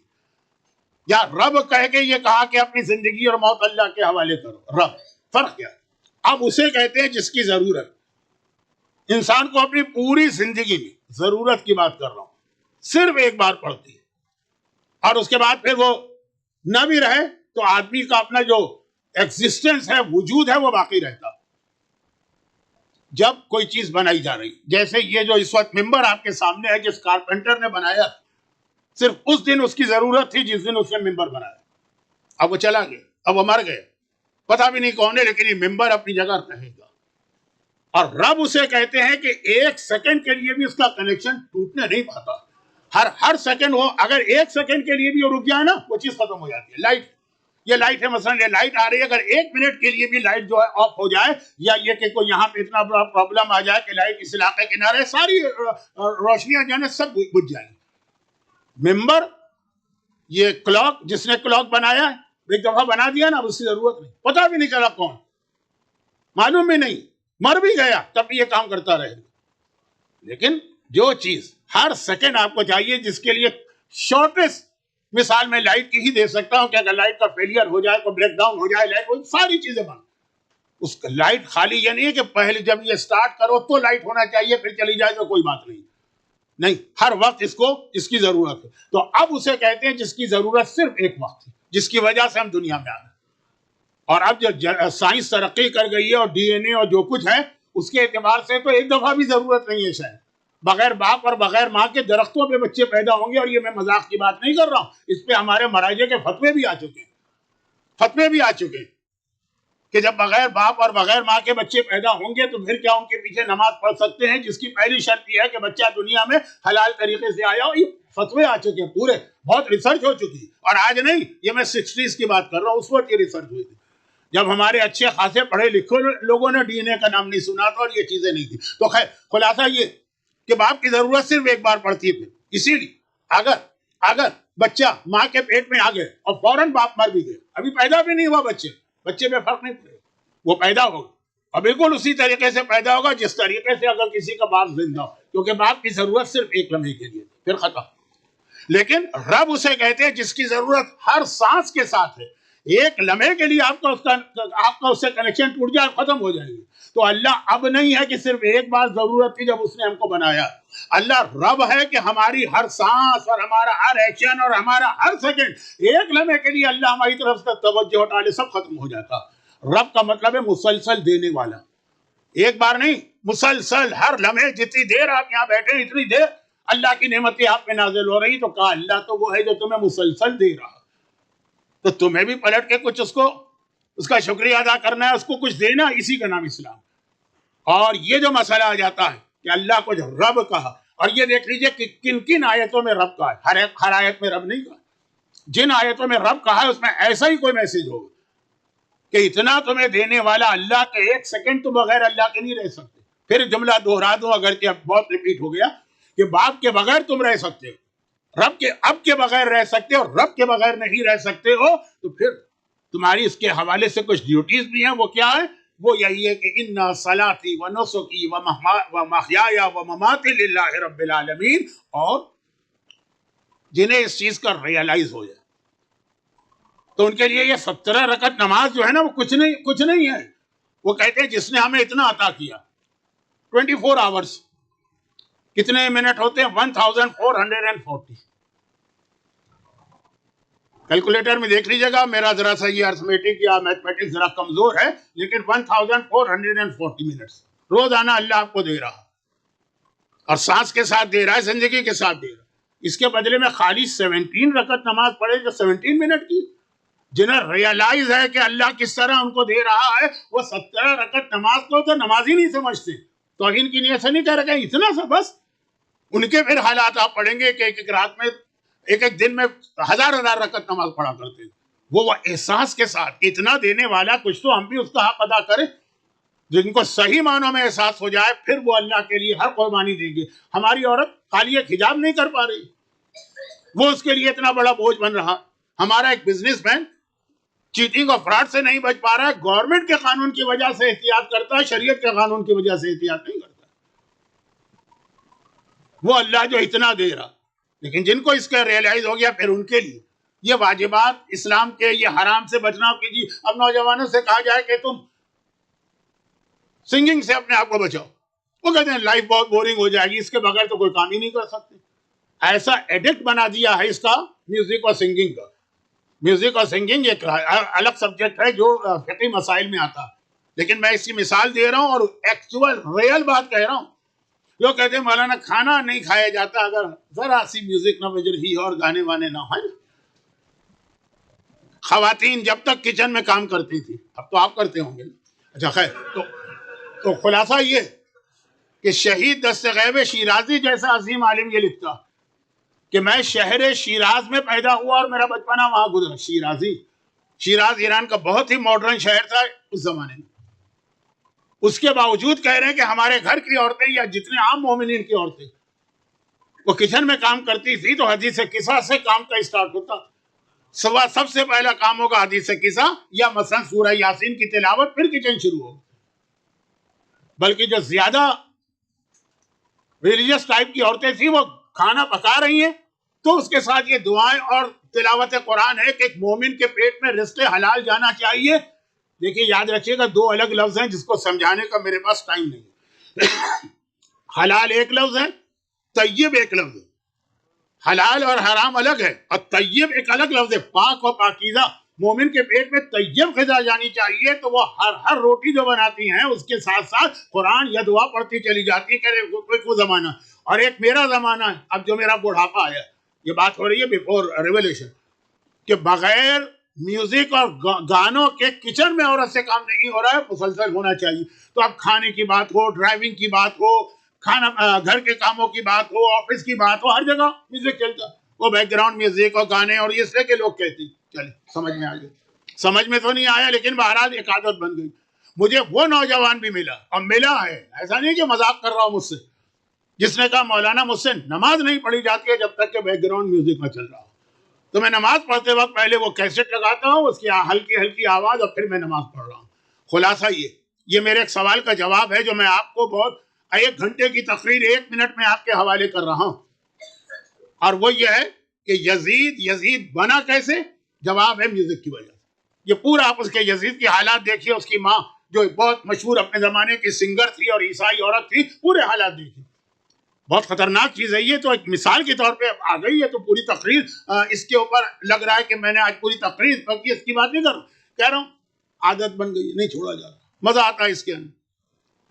یا رب کہہ کے یہ کہا کہ اپنی زندگی اور موت اللہ کے حوالے کرو. رب فرق کیا؟ اب اسے کہتے ہیں جس کی ضرورت. انسان کو اپنی پوری زندگی میں ضرورت کی بات کر رہا ہوں، صرف ایک بار پڑتی ہے، اور اس کے بعد پھر وہ نہ بھی رہے تو آدمی کا اپنا جو ایگزسٹنس ہے، وجود ہے، وہ باقی رہتا. جب کوئی چیز بنائی جا رہی، جیسے یہ جو اس وقت ممبر آپ کے سامنے ہے، جس کارپینٹر نے بنایا، صرف اس دن اس کی ضرورت تھی جس دن اس نے ممبر بنایا. اب وہ چلا گیا، اب وہ مر گئے، پتہ بھی نہیں کون ہے، لیکن یہ ممبر اپنی جگہ رہے گا. اور رب اسے کہتے ہیں کہ ایک سیکنڈ کے لیے بھی اس کا کنیکشن ٹوٹنے نہیں پاتا. ہر سیکنڈ وہ اگر ایک سیکنڈ کے لیے بھی وہ رک جائے نا، وہ چیز ختم ہو جاتی ہے. لائٹ، یہ لائٹ ہے، مثلا یہ لائٹ آ رہی ہے، اگر ایک منٹ کے لیے بھی لائٹ جو ہے آف ہو جائے، یا یہ کہ کوئی یہاں پہ اتنا بڑا پرابلم آ جائے کہ لائٹ اس علاقے کے نہ رہے، ساری روشنیاں جو ہے سب بجھ جائیں. ممبر، یہ کلاک، جس نے کلاک بنایا ہے، ایک دفعہ بنا دیا نا، اب اس کی ضرورت نہیں، پتہ بھی نہیں چلا کون، معلوم بھی نہیں، مر بھی گیا تب بھی یہ کام کرتا رہے. لیکن جو چیز ہر سیکنڈ آپ کو چاہیے، جس کے لیے شارٹیسٹ مثال میں لائٹ کی ہی دے سکتا ہوں کہ اگر لائٹ کا فیلئر ہو جائے، کوئی بریک ڈاؤن ہو جائے، لائٹ، ساری چیزیں بند. اس لائٹ خالی یہ نہیں ہے کہ پہلے جب یہ سٹارٹ کرو تو لائٹ ہونا چاہیے پھر چلی جائے تو کوئی بات نہیں، نہیں، ہر وقت اس کی ضرورت ہے. تو اب اسے کہتے ہیں جس کی ضرورت صرف ایک وقت تھی، جس کی وجہ سے ہم دنیا میں آ گئے. اور اب جو سائنس ترقی کر گئی ہے اور ڈی این اے اور جو کچھ ہے، اس کے اعتبار سے تو ایک دفعہ بھی ضرورت نہیں ہے. شاید بغیر باپ اور بغیر ماں کے درختوں پہ بچے پیدا ہوں گے. اور یہ میں مذاق کی بات نہیں کر رہا ہوں، اس پہ ہمارے مراجع کے فتوے بھی آ چکے ہیں کہ جب بغیر باپ اور بغیر ماں کے بچے پیدا ہوں گے تو پھر کیا ان کے پیچھے نماز پڑھ سکتے ہیں، جس کی پہلی شرط یہ ہے کہ بچہ دنیا میں حلال طریقے سے آیا ہو. یہ فتوے آ چکے ہیں پورے، بہت ریسرچ ہو چکی ہے. اور آج نہیں، یہ میں 60s کی بات کر رہا ہوں، اس وقت یہ ریسرچ ہوئی تھی جب ہمارے اچھے خاصے پڑھے لکھے لوگوں نے ڈی این اے کا نام نہیں سنا تھا اور یہ چیزیں نہیں تھی. تو خیر خلاصہ یہ کہ باپ کی ضرورت صرف ایک بار پڑتی ہے. اسی لیے اگر بچہ ماں کے پیٹ میں آ گئے اور فوراً باپ مر بھی گئے، ابھی پیدا بھی نہیں ہوا بچے میں فرق نہیں پڑے گا، وہ پیدا ہوگا اور بالکل اسی طریقے سے پیدا ہوگا جس طریقے سے اگر کسی کا باپ زندہ ہو، کیونکہ باپ کی ضرورت صرف ایک لمحے کے لیے پھر ختم. لیکن رب اسے کہتے ہیں جس کی ضرورت ہر سانس کے ساتھ ہے. ایک لمحے کے لیے آپ کا اس سے کنیکشن ٹوٹ جائے، ختم ہو جائے گی. تو اللہ اب نہیں ہے کہ صرف ایک بار ضرورت تھی جب اس نے ہم کو بنایا. اللہ رب ہے کہ ہماری ہر سانس اور ہمارا ہر ایکشن اور ہمارا ہر سیکنڈ ایک لمحے کے لیے اللہ ہماری طرف سے توجہ ہٹا لے، سب ختم ہو جاتا. رب کا مطلب ہے مسلسل دینے والا، ایک بار نہیں، مسلسل ہر لمحے. جتنی دیر آپ یہاں بیٹھے اتنی دیر اللہ کی نعمتیں آپ پہ نازل ہو رہی. تو کہا اللہ تو وہ ہے جو تمہیں مسلسل دے رہا، تو تمہیں بھی پلٹ کے کچھ اس کا شکریہ ادا کرنا ہے، اس کو کچھ دینا. اسی کا نام اسلام. اور یہ جو مسئلہ آ جاتا ہے کہ اللہ کو جو رب کہا، اور یہ دیکھ لیجئے کہ کن کن آیتوں میں رب کہا ہے. ہر آیت میں رب نہیں کہا. جن آیتوں میں رب کہا ہے اس میں ایسا ہی کوئی میسج ہوگا کہ اتنا تمہیں دینے والا اللہ کے، ایک سیکنڈ تو بغیر اللہ کے نہیں رہ سکتے. پھر جملہ دوہرا دو اگرچہ اب بہت ریپیٹ ہو گیا، کہ باپ کے بغیر تم رہ سکتے ہو، رب کے اب کے بغیر رہ سکتے ہو، رب کے بغیر نہیں رہ سکتے ہو. تو پھر تمہاری اس کے حوالے سے کچھ ڈیوٹیز بھی ہیں. وہ کیا ہے؟ وہ یہی ہے کہ اِنَّ صَلَاتِي وَنُسُكِي وَمَحْيَايَ وَمَمَاتِي لِلَّهِ رَبِّ الْعَالَمِينَ. اور جنہیں اس چیز کا ریئلائز ہو جائے تو ان کے لیے یہ 17 رکعت نماز جو ہے نا، وہ کچھ نہیں ہے. وہ کہتے ہیں جس نے ہمیں اتنا عطا کیا، 24 آورس کتنے منٹ ہوتے ہیں؟ 1440. کیلکولیٹر میں دیکھ لیجیے گا، میرا ذرا سا یہ ارتھمیٹک یا میتھمیٹک ذرا کمزور ہے، لیکن 1440 منٹس روزانہ اللہ آپ کو دے رہا، اور سانس کے ساتھ دے رہا ہے، زندگی کے ساتھ دے رہا. اس کے بدلے میں خالی 17 رکعت نماز پڑھے جو 17 منٹ کی. جنہیں ریئلائز ہے کہ اللہ کس طرح ان کو دے رہا ہے، وہ 17 رکعت نماز کو تو نماز ہی نہیں سمجھتے. توہین کی نیت سے نہیں کہہ رہے کہ اتنا سا بس. ان کے پھر حالات آپ پڑھیں گے کہ ایک رات میں، ایک دن میں ہزار رکعت نماز پڑھا کرتے ہیں. وہ احساس کے ساتھ اتنا دینے والا، کچھ تو ہم بھی اس کا حق ادا کریں. جن کو صحیح معنوں میں احساس ہو جائے پھر وہ اللہ کے لیے ہر قربانی دیں گے. ہماری عورت خالی ایک حجاب نہیں کر پا رہی، وہ اس کے لیے اتنا بڑا بوجھ بن رہا. ہمارا ایک بزنس مین چیٹنگ اور فراڈ سے نہیں بچ پا رہا ہے، گورنمنٹ کے قانون کی وجہ سے احتیاط کرتا ہے، شریعت کے قانون کی وجہ سے احتیاط نہیں کرتا. وہ اللہ جو اتنا دے رہا، لیکن جن کو اس کا ریئلائز ہو گیا پھر ان کے لیے یہ واجبات اسلام کے، یہ حرام سے بچنا کیجیے. اب نوجوانوں سے کہا جائے کہ تم سنگنگ سے اپنے آپ کو بچاؤ، وہ کہتے ہیں لائف بہت بورنگ ہو جائے گی، اس کے بغیر تو کوئی کام ہی نہیں کر سکتے. ایسا ایڈکٹ بنا دیا ہے اس کا میوزک اور سنگنگ کا. میوزک اور سنگنگ ایک الگ سبجیکٹ ہے جو فقہی مسائل میں آتا ہے، لیکن میں اس کی مثال دے رہا ہوں اور ایکچوئل ریئل بات کہہ رہا ہوں. لوگ کہتے ہیں مولانا کھانا نہیں کھایا جاتا اگر ذرا سی میوزک نہ بج رہی اور گانے وانے نہ ہو. خواتین جب تک کچن میں کام کرتی تھی، اب تو آپ کرتے ہوں گے. اچھا خیر، تو خلاصہ یہ کہ شہید دستغیب شیرازی جیسا عظیم عالم یہ لکھتا کہ میں شہر شیراز میں پیدا ہوا اور میرا بچپنا وہاں گزرا. شیراز ایران کا بہت ہی ماڈرن شہر تھا اس زمانے میں. اس کے باوجود کہہ رہے ہیں کہ ہمارے گھر کی عورتیں یا جتنے عام مومنین کی عورتیں وہ کچن میں کام کرتی تھی تو حدیث قصہ سے کام کا اسٹارٹ ہوتا. سب سے پہلا کام ہوگا حدیث قصہ یا مثلا سورہ یاسین کی تلاوت، پھر کچن شروع ہوگا. بلکہ جو زیادہ ریلیجس ٹائپ کی عورتیں تھیں وہ کھانا پکا رہی ہیں تو اس کے ساتھ یہ دعائیں اور تلاوت قرآن ہے کہ ایک مومن کے پیٹ میں رزق حلال جانا چاہیے. دیکھیے یاد رکھیے گا، 2 الگ لفظ ہیں جس کو سمجھانے کا میرے پاس ٹائم نہیں ہے. حلال ایک لفظ ہے، طیب ایک لفظ ہے. حلال اور حرام الگ ہے، اور طیب ایک الگ لفظ ہے، پاک و پاکیزہ. مومن کے پیٹ میں طیب غذا جانی چاہیے تو وہ ہر روٹی جو بناتی ہیں اس کے ساتھ ساتھ قرآن یا دعا پڑھتی چلی جاتی ہے. کہ کوئی زمانہ اور ایک میرا زمانہ ہے اب جو میرا بڑھاپا آیا. یہ بات ہو رہی ہے بیفور ریولیشن، کہ بغیر میوزک اور گانوں کے کچن میں عورت سے کام نہیں ہو رہا ہے، مسلسل ہونا چاہیے. تو اب کھانے کی بات ہو، ڈرائیونگ کی بات ہو، گھر کے کاموں کی بات ہو، آفس کی بات ہو، ہر جگہ میوزک چلتا. وہ بیک گراؤنڈ میوزک اور گانے، اور اس لیے کہ لوگ کہتے ہیں. چلے سمجھ میں آ گیا، سمجھ میں تو نہیں آیا لیکن بہرحال ایک عادت بن گئی. مجھے وہ نوجوان بھی ملا، اور ملا ہے، ایسا نہیں کہ مذاق کر رہا ہوں مجھ سے، جس نے کہا مولانا مجھ سے نماز نہیں پڑھی جاتی ہے جب تک کہ بیک گراؤنڈ میوزک نہ چل رہا ہو. تو میں نماز پڑھتے وقت پہلے وہ کیسٹ لگاتا ہوں، اس کی ہلکی ہلکی آواز، اور پھر میں نماز پڑھ رہا ہوں. خلاصہ یہ میرے ایک سوال کا جواب ہے جو میں آپ کو بہت 1 گھنٹے کی تقریر 1 منٹ میں آپ کے حوالے کر رہا ہوں. اور وہ یہ ہے کہ یزید بنا کیسے؟ جواب ہے میوزک کی وجہ سے. یہ پورا آپ اس کے یزید کی حالات دیکھیے، اس کی ماں جو بہت مشہور اپنے زمانے کی سنگر تھی اور عیسائی عورت تھی، پورے حالات دیکھیے. بہت خطرناک چیز ہے یہ. تو ایک مثال کے طور پہ آ گئی ہے. تو پوری تقریر اس کے اوپر لگ رہا ہے کہ میں نے آج پوری تقریر کی، اس کی بات نہیں کر رہا ہوں. کہہ رہا ہوں عادت بن گئی، نہیں چھوڑا جاتا. مزہ آتا ہے اس کے اندر.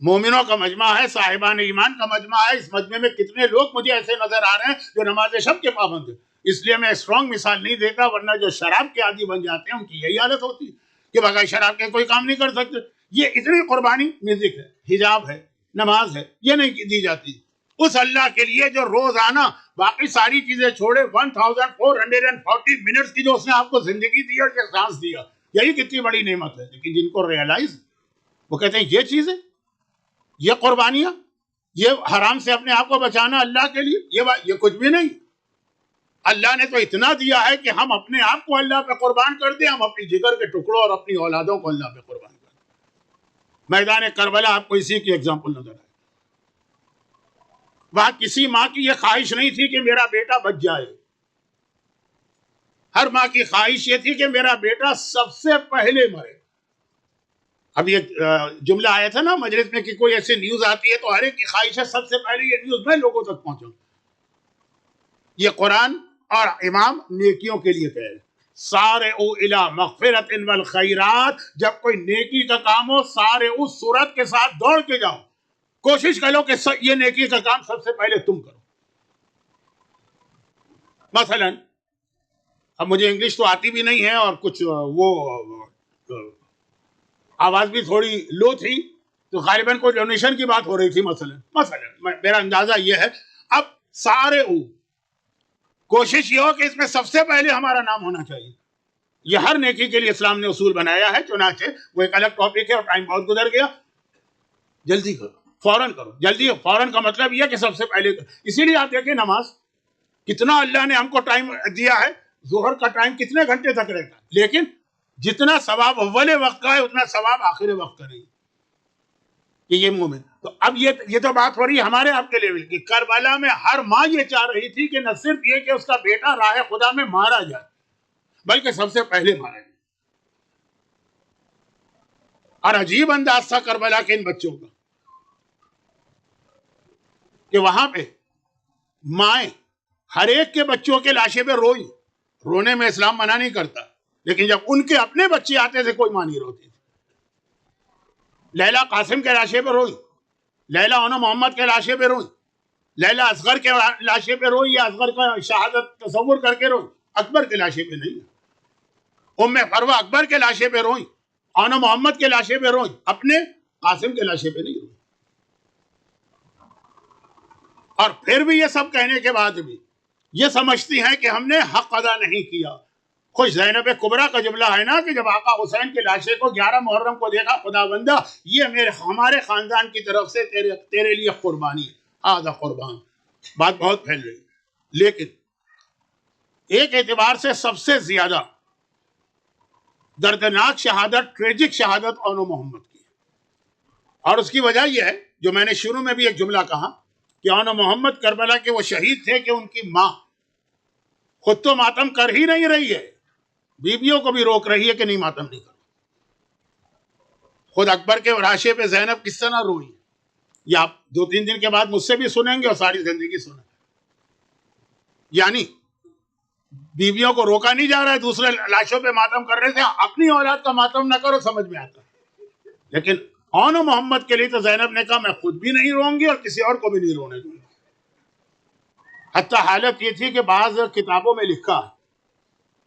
مومنوں کا مجمع ہے، صاحبان ایمان کا مجمع ہے. اس مجمع میں کتنے لوگ مجھے ایسے نظر آ رہے ہیں جو نماز شب کے پابند ہیں. اس لیے میں اسٹرانگ مثال نہیں دیتا، ورنہ جو شراب کے عادی بن جاتے ہیں ان کی یہی حالت ہوتی ہے کہ بغیر شراب کے کوئی کام نہیں کر سکتے. یہ اتنی قربانی میوزک ہے، حجاب ہے، نماز ہے، یہ نہیں دی جاتی اس اللہ کے لیے جو روزانہ باقی ساری چیزیں چھوڑے 1440 منٹس کی جو اس نے آپ کو زندگی دی اور یہ سانس دیا. یہی کتنی بڑی نعمت ہے. لیکن جن کو ریئلائز، وہ کہتے ہیں یہ چیزیں، یہ قربانیاں، یہ حرام سے اپنے آپ کو بچانا اللہ کے لیے، یہ کچھ بھی نہیں. اللہ نے تو اتنا دیا ہے کہ ہم اپنے آپ کو اللہ پہ قربان کر دیں، ہم اپنی جگر کے ٹکڑوں اور اپنی اولادوں کو اللہ پہ قربان کر دیں. میدان کربلا آپ کو اسی کی ایگزامپل نظر آئے. وہاں کسی ماں کی یہ خواہش نہیں تھی کہ میرا بیٹا بچ جائے. ہر ماں کی خواہش یہ تھی کہ میرا بیٹا سب سے پہلے مرے. اب یہ جملہ آیا تھا نا مجلس میں کہ کوئی ایسی نیوز آتی ہے تو ہر ایک کی خواہش ہے سب سے پہلے یہ نیوز میں لوگوں تک پہنچوں. یہ قرآن اور امام نیکیوں کے لیے کہہ رہے سارعوا الی مغفرۃ والخیرات. جب کوئی نیکی کا کام ہو سارے اس صورت کے ساتھ دوڑ کے جاؤ، کوشش کرو کہ یہ نیکی کا کام سب سے پہلے تم کرو. مثلا اب مجھے انگلش تو آتی بھی نہیں ہے اور کچھ وہ آواز بھی تھوڑی لو تھی، تو غالباً کوئی ڈونیشن کی بات ہو رہی تھی. مثلا میرا اندازہ یہ ہے، اب سارے کوشش یہ ہو کہ اس میں سب سے پہلے ہمارا نام ہونا چاہیے. یہ ہر نیکی کے لیے اسلام نے اصول بنایا ہے. چنانچہ وہ ایک الگ ٹاپک ہے اور ٹائم بہت گزر گیا. جلدی کرو، فوراً کرو، جلدی. فوراً کا مطلب یہ کہ سب سے پہلے کرو. اسی لیے آپ دیکھیں نماز کتنا اللہ نے ہم کو ٹائم دیا ہے. ظہر کا ٹائم کتنے گھنٹے تک رہتا ہے، لیکن جتنا ثواب اول وقت کا ہے اتنا ثواب آخر وقت کا نہیں کہ یہ مومن. تو اب یہ تو بات ہو رہی ہے ہمارے آپ کے لیول کی. کربلا میں ہر ماں یہ چاہ رہی تھی کہ نہ صرف یہ کہ اس کا بیٹا راہ خدا میں مارا جائے، بلکہ سب سے پہلے مارا جائے. اور عجیب انداز تھا کربلا کے ان بچوں کا کہ وہاں پہ مائیں ہر ایک کے بچوں کے لاشے پہ روئی. رونے میں اسلام منع نہیں کرتا، لیکن جب ان کے اپنے بچے آتے تھے کوئی ماں نہیں روتی تھی. لیلا قاسم کے لاشے پہ روئی، لیلا انو محمد کے لاشے پہ روئی، لیلا اصغر کے لاشے پہ روئی یا اصغر کا شہادت تصور کر کے روئی، اکبر کے لاشے پہ نہیں. ام فروہ اکبر کے لاشے پہ روئی، انو محمد کے لاشے پہ روئی، اپنے قاسم کے لاشے پہ نہیں روئی. اور پھر بھی یہ سب کہنے کے بعد بھی یہ سمجھتی ہیں کہ ہم نے حق ادا نہیں کیا. خوش زینب کبریٰ کا جملہ ہے نا کہ جب آقا حسین کے لاشے کو 11 محرم کو دیکھا، خدا بندہ یہ ہمارے خاندان کی طرف سے تیرے لیے قربانی ہے، آدھا قربان. بات بہت پھیل رہی. لیکن ایک اعتبار سے سب سے زیادہ دردناک شہادت، ٹریجک شہادت انو محمد کی. اور اس کی وجہ یہ ہے جو میں نے شروع میں بھی ایک جملہ کہا کہ انو محمد کربلا کے وہ شہید تھے کہ ان کی ماں خود تو ماتم کر ہی نہیں رہی ہے، بیویوں کو بھی روک رہی ہے کہ نہیں ماتم نہیں کرو. خود اکبر کے لاشے پہ زینب کس طرح روئی، یہ آپ 2-3 دن کے بعد مجھ سے بھی سنیں گے اور ساری زندگی سنیں. یعنی بیویوں کو روکا نہیں جا رہا ہے، دوسرے لاشوں پہ ماتم کر رہے تھے. اپنی اولاد کا ماتم نہ کرو، سمجھ میں آتا. لیکن انو محمد کے لیے تو زینب نے کہا میں خود بھی نہیں روں گی اور کسی اور کو بھی نہیں رونے دوں گی. حتیٰ حالت یہ تھی کہ بعض کتابوں میں لکھا ہے،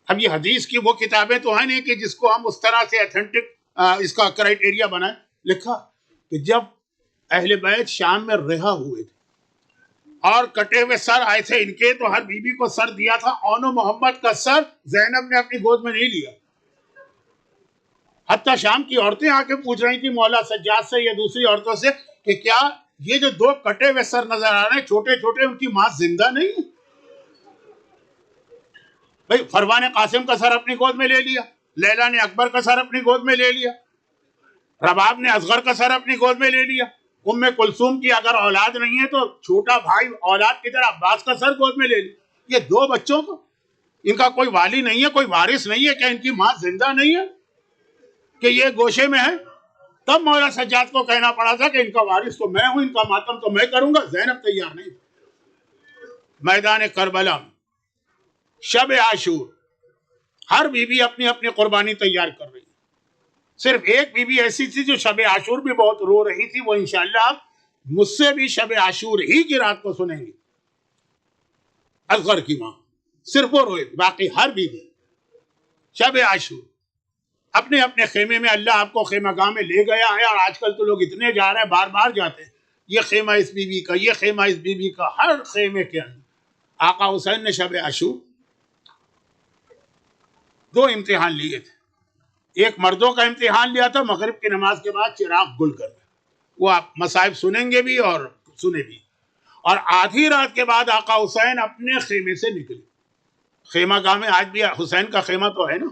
اب یہ حدیث کی وہ کتابیں تو ہیں نہیں کہ جس کو ہم اس طرح سے ایتھنٹک اس کا کرائٹیریا بنائیں، لکھا کہ جب اہل بیت شام میں رہا ہوئے تھے اور کٹے ہوئے سر آئے تھے ان کے، تو ہر بیوی کو سر دیا تھا. انو محمد کا سر زینب نے اپنی گود میں نہیں لیا. حتیٰ شام کی عورتیں آ کے پوچھ رہی تھی مولا سجاد سے یا دوسری عورتوں سے کہ کیا یہ جو 2 کٹے ہوئے سر نظر آ رہے ہیں چھوٹے چھوٹے، ان کی ماں زندہ نہیں؟ بھئی فروہ نے قاسم کا سر اپنی گود میں لے لیا، لیلا نے اکبر کا سر اپنی گود میں لے لیا، رباب نے اصغر کا سر اپنی گود میں لے لیا. ام کلثوم کی اگر اولاد نہیں ہے تو چھوٹا بھائی اولاد کی طرح عباس کا سر گود میں لے لیا. یہ 2 بچوں کو ان کا کوئی والی نہیں ہے، کوئی وارث نہیں ہے، کیا ان کی ماں زندہ نہیں ہے؟ کہ یہ گوشے میں ہے، تب مولا سجاد کو کہنا پڑا تھا کہ ان کا وارث تو میں ہوں، ان کا ماتم تو میں کروں گا. زینب تیار نہیں. میدان کربلا میں شب عاشور ہر بیوی اپنی اپنی قربانی تیار کر رہی. صرف ایک بیوی ایسی تھی جو شب عاشور بھی بہت رو رہی تھی، وہ انشاءاللہ آپ مجھ سے بھی شب عاشور ہی کی رات کو سنیں گے. اصغر کی ماں صرف وہ روئے، باقی ہر بیوی شب عاشور اپنے اپنے خیمے میں. اللہ آپ کو خیمہ گاہ میں لے گیا ہے، اور آج کل تو لوگ اتنے جا رہے ہیں، بار بار جاتے ہیں. یہ خیمہ اس بیوی کا، یہ خیمہ اس بیوی کا. ہر خیمے کے اندر آقا حسین نے شب عاشور 2 امتحان لیے تھے. ایک مردوں کا امتحان لیا تھا مغرب کی نماز کے بعد چراغ گل کر کے، وہ آپ مصائب سنیں گے بھی اور سنیں بھی. اور آدھی رات کے بعد آقا حسین اپنے خیمے سے نکلے. خیمہ گاہ میں آج بھی حسین کا خیمہ تو ہے نا،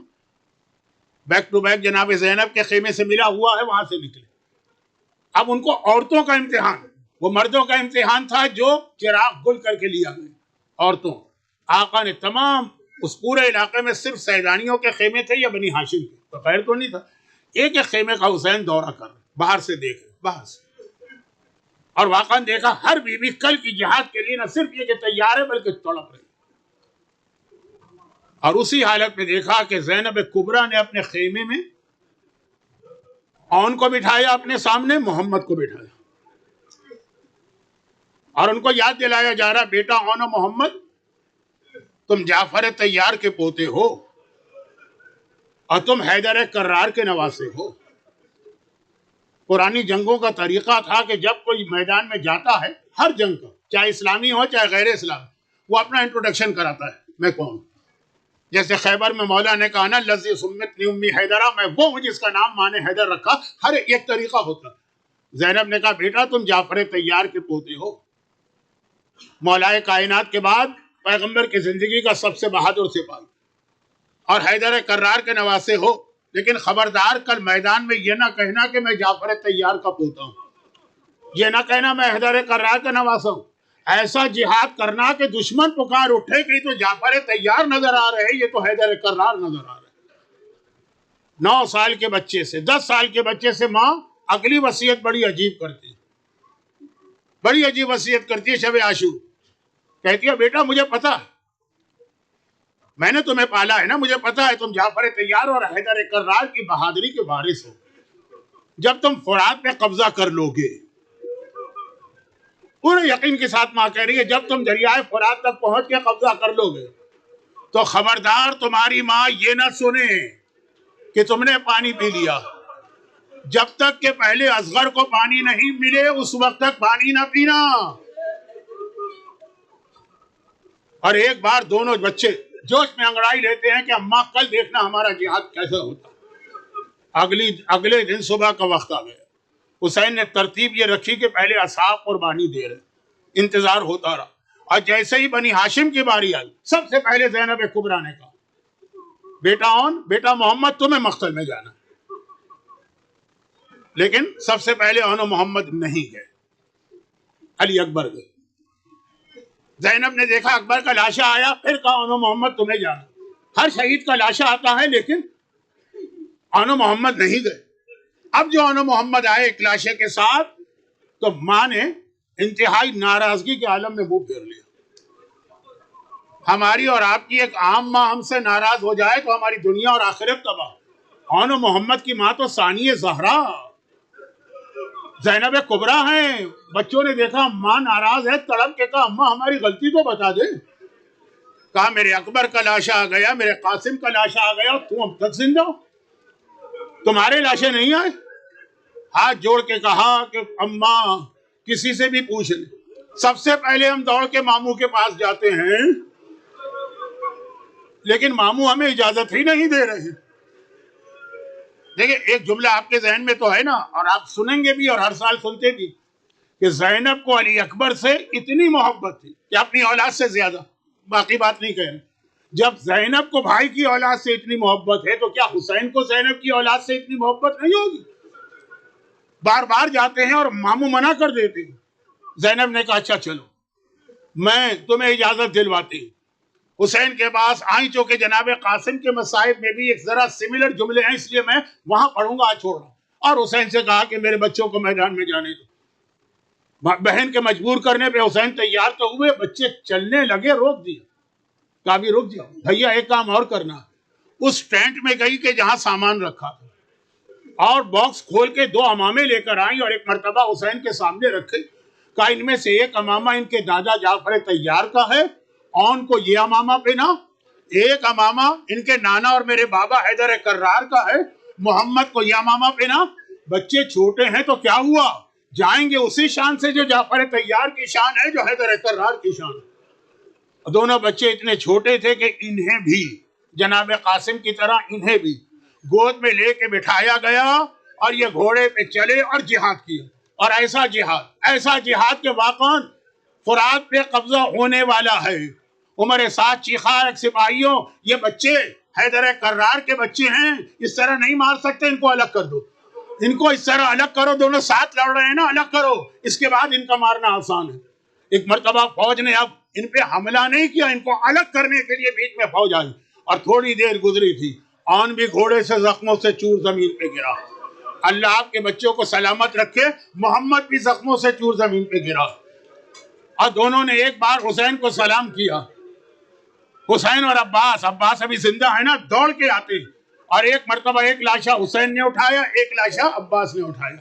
بیک ٹو بیک جناب زینب کے خیمے سے ملا ہوا ہے، وہاں سے نکلے. اب ان کو عورتوں کا امتحان، وہ مردوں کا امتحان تھا جو چراغ گل کر کے لیا گیا. عورتوں آقا نے تمام اس پورے علاقے میں صرف سیدانیوں کے خیمے تھے یا بنی ہاشم کے، تو خیر تو نہیں تھا. ایک ایک خیمے کا حسین دورہ کر رہے، باہر سے دیکھ رہے، باہر سے. اور واقعا دیکھا ہر بیوی کل کی جہاد کے لیے نہ صرف یہ کہ تیار ہے بلکہ تڑپ رہی. اور اسی حالت میں دیکھا کہ زینب کبریٰ نے اپنے خیمے میں اون کو بٹھایا، اپنے سامنے محمد کو بٹھایا، اور ان کو یاد دلایا جا رہا، بیٹا اون و محمد تم جعفر طیار کے پوتے ہو اور تم حیدر کرار کے نواسے ہو. پرانی جنگوں کا طریقہ تھا کہ جب کوئی میدان میں جاتا ہے، ہر جنگ کا، چاہے اسلامی ہو چاہے غیر اسلامی، وہ اپنا انٹروڈکشن کراتا ہے، میں کون. جیسے خیبر میں مولا نے کہا نا لذی سمتنی امی حیدرہ، میں وہ ہوں جس کا نام ماں نے حیدر رکھا. ہر ایک طریقہ ہوتا. زینب نے کہا بیٹا تم جعفر طیار کے پوتے ہو، مولائے کائنات کے بعد پیغمبر کی زندگی کا سب سے بہادر سپاہی، اور حیدر کرار کے نواسے ہو. لیکن خبردار کل میدان میں یہ نہ کہنا کہ میں جعفر طیار کا پوتا ہوں، یہ نہ کہنا میں حیدر کرار کا نواسا ہوں. ایسا جہاد کرنا کہ دشمن پکار اٹھے کہ تو جعفر طیار نظر آ رہے، یہ تو حیدر کرار نظر آ رہے. 9 سال کے بچے سے، 10 سال کے بچے سے ماں اگلی وصیت بڑی عجیب کرتی، بڑی عجیب وصیت کرتی ہے. شب عاشور کہتی ہے بیٹا مجھے پتا ہے، میں نے تمہیں پالا ہے نا، مجھے پتا ہے تم جعفر طیار اور حیدر کرار کی بہادری کے وارث ہو. جب تم فرات پہ قبضہ کر لو گے، پورے یقین کے ساتھ ماں کہہ رہی ہے، جب تم دریائے فرات تک پہنچ کے قبضہ کر لو گے تو خبردار تمہاری ماں یہ نہ سنے کہ تم نے پانی پی لیا. جب تک کہ پہلے اصغر کو پانی نہیں ملے اس وقت تک پانی نہ پینا. اور ایک بار دونوں بچے جوش میں انگڑائی لیتے ہیں کہ اماں کل دیکھنا ہمارا جہاد کیسا ہوتا. اگلے دن صبح کا وقت آ گیا. حسین نے ترتیب یہ رکھی کہ پہلے اصحاب قربانی دے رہے، انتظار ہوتا رہا. اور جیسے ہی بنی ہاشم کی باری آئی، سب سے پہلے زینب کبریٰ نے کہا بیٹا اون، بیٹا محمد تمہیں مقتل میں جانا. لیکن سب سے پہلے اون و محمد نہیں گئے، علی اکبر گئے. زینب نے دیکھا اکبر کا لاشا آیا، پھر کہا اون و محمد تمہیں جانا. ہر شہید کا لاشا آتا ہے لیکن اون و محمد نہیں گئے. اب جو اون و محمد آئے ایک لاشے کے ساتھ، تو ماں نے انتہائی ناراضگی کے عالم میں منہ پھیر لیا. ہماری اور آپ کی ایک عام ماں ہم سے ناراض ہو جائے تو ہماری دنیا اور آخرت تباہ. اون و محمد کی ماں تو ثانی زہرا زینب کبریٰ ہیں. بچوں نے دیکھا ماں ناراض ہے، تڑپ کے کہا اماں ہماری غلطی تو بتا دے. کہا میرے اکبر کا لاشا آ گیا، میرے قاسم کا لاشا آ گیا، تم اب تک زندہ ہو، تمہارے لاشے نہیں آئے. ہاتھ جوڑ کے کہا کہ اماں کسی سے بھی پوچھ لیں، سب سے پہلے ہم دوڑ کے ماموں کے پاس جاتے ہیں، لیکن ماموں ہمیں اجازت ہی نہیں دے رہے. دیکھیں ایک جملہ آپ کے ذہن میں تو ہے نا، اور آپ سنیں گے بھی اور ہر سال سنتے بھی، کہ زینب کو علی اکبر سے اتنی محبت تھی کہ اپنی اولاد سے زیادہ. باقی بات نہیں کہہ رہے. جب زینب کو بھائی کی اولاد سے اتنی محبت ہے تو کیا حسین کو زینب کی اولاد سے اتنی محبت نہیں ہوگی؟ بار بار جاتے ہیں اور ماموں منع کر دیتے ہیں. زینب نے کہا اچھا چلو میں تمہیں اجازت دلواتی ہوں. حسین کے پاس آئیں، چونکہ جناب قاسم کے مصائب میں بھی ایک ذرا سملر جملے ہیں، اس لیے میں وہاں پڑھوں گا، آج چھوڑ رہا ہوں. اور حسین سے کہا کہ میرے بچوں کو میدان میں جانے دو. بہن کے مجبور کرنے پہ حسین تیار تو ہوئے، بچے چلنے لگے، روک دیا. کہا بھی رک جاؤ بھیا، ایک کام اور کرنا. اس ٹینٹ میں گئی کہ جہاں سامان رکھا تھا، اور باکس کھول کے 2 امامے لے کر آئیں اور ایک مرتبہ حسین کے سامنے رکھے. کہا ان میں سے ایک امامہ ان کے دادا جعفر طیار کا ہے، اور ان کو یہ امامہ پہنا. ایک امامہ ان کے نانا اور میرے بابا حیدر کرار کا ہے، محمد کو یہ امامہ پہنا. بچے چھوٹے ہیں تو کیا ہوا، جائیں گے اسی شان سے جو جعفر طیار کی شان ہے، جو حیدر کرار کی شان ہے. دونوں بچے اتنے چھوٹے تھے کہ انہیں بھی جناب قاسم کی طرح انہیں بھی گود میں لے کے بٹھایا گیا، اور یہ گھوڑے پہ چلے اور جہاد کیا. اور ایسا جہاد کے واقعاً فرات پہ قبضہ ہونے والا ہے. عمر سعد چیخا، ایک سپاہیوں، یہ بچے حیدر کرار کے بچے ہیں، اس طرح نہیں مار سکتے، ان کو الگ کر دو، ان کو اس طرح الگ کرو، دونوں ساتھ لڑ رہے ہیں نا، الگ کرو، اس کے بعد ان کا مارنا آسان ہے. ایک مرتبہ فوج نے اب ان پہ حملہ نہیں کیا، ان کو الگ کرنے کے لیے بیچ میں فوج آئی، اور تھوڑی دیر گزری تھی، آن بھی گھوڑے سے زخموں سے چور زمین پہ گرا. اللہ آپ کے بچوں کو سلامت رکھے. محمد بھی زخموں سے چور زمین پہ گرا، اور دونوں نے ایک بار حسین کو سلام کیا. حسین اور عباس ابھی زندہ ہے نا، دوڑ کے آتے، اور ایک مرتبہ ایک لاشا حسین نے اٹھایا، ایک لاشا عباس نے اٹھایا.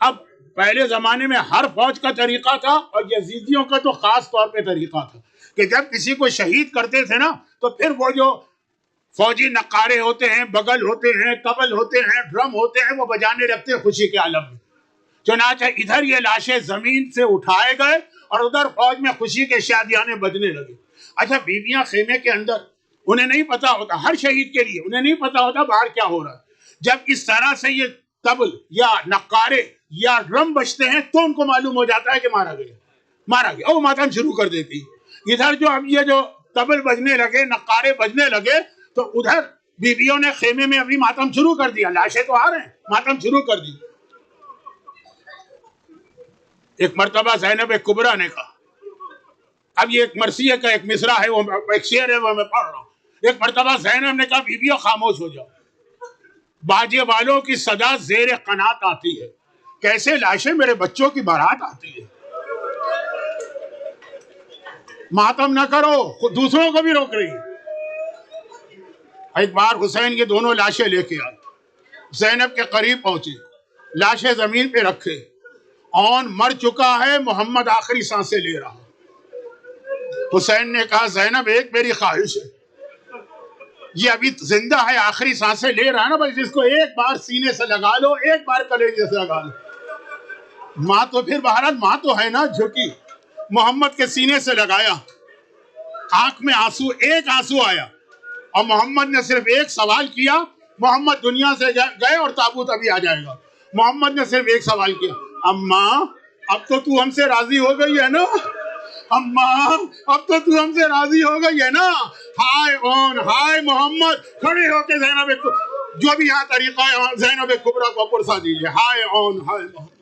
اب پہلے زمانے میں ہر فوج کا طریقہ تھا، اور یزیدیوں کا تو خاص طور پہ طریقہ تھا کہ جب کسی کو شہید کرتے تھے نا، تو پھر وہ جو فوجی نقارے ہوتے ہیں، بغل ہوتے ہیں، طبل ہوتے ہیں، ڈرم ہوتے ہیں، وہ بجانے لگتے خوشی کے عالم میں. چنانچہ ادھر یہ لاشیں زمین سے اٹھائے گئے، اور ادھر فوج میں خوشی کے شادیانے بجنے لگے. اچھا، بیویاں خیمے کے اندر، انہیں نہیں پتا ہوتا، ہر شہید کے لیے انہیں نہیں پتا ہوتا باہر کیا ہو رہا ہے. جب اس طرح سے یہ طبل یا نقارے یا ڈرم بجتے ہیں تو ان کو معلوم ہو جاتا ہے کہ مارا گیا، اور وہ ماتم شروع کر دیتی. ادھر جو اب یہ جو طبل بجنے لگے، نقارے بجنے لگے، تو ادھر بیویوں نے خیمے میں ابھی ماتم شروع کر دیا، لاشیں تو آ رہے ہیں، ماتم شروع کر دی. ایک مرتبہ زینب کبریٰ نے کہا، اب یہ ایک مرثیہ کا ایک مصرع ہے، وہ ایک شعر ہے، وہ میں پڑھ رہا ہوں. ایک مرتبہ زینب نے کہا، بیویوں خاموش ہو جاؤ، باجے والوں کی صدا زیر قنات آتی ہے، کیسے لاشیں میرے بچوں کی بارات آتی ہے. ماتم نہ کرو، خود دوسروں کو بھی روک رہی ہے. ایک بار حسین یہ دونوں لاشیں لے کے آئے، زینب کے قریب پہنچے، لاشیں زمین پہ رکھے. اون مر چکا ہے، محمد آخری سانسیں لے رہا. حسین نے کہا، زینب ایک میری خواہش ہے، یہ ابھی زندہ ہے، آخری سانسیں لے رہا ہے نا، بس اس کو ایک بار سینے سے لگا لو، ایک بار کلیجے سے لگا لو. ماں تو پھر بہرحال ماں تو ہے نا، جھکی، محمد کے سینے سے لگایا. آنکھ میں آنسو، ایک آنسو آیا، اور محمد نے صرف ایک سوال کیا. محمد دنیا سے گئے اور تابوت ابھی آ جائے گا. محمد نے صرف ایک سوال کیا، اماں اب تو ہم سے راضی ہو گئی ہے نا، اماں اب تو ہم سے راضی ہو گئی ہے نا. ہائے اون، ہائے محمد. کھڑے ہو کے زینب جو بھی یہاں طریقہ ہے زینب کبریٰ کو پرسا دیجیے. ہائے اون، ہائے محمد.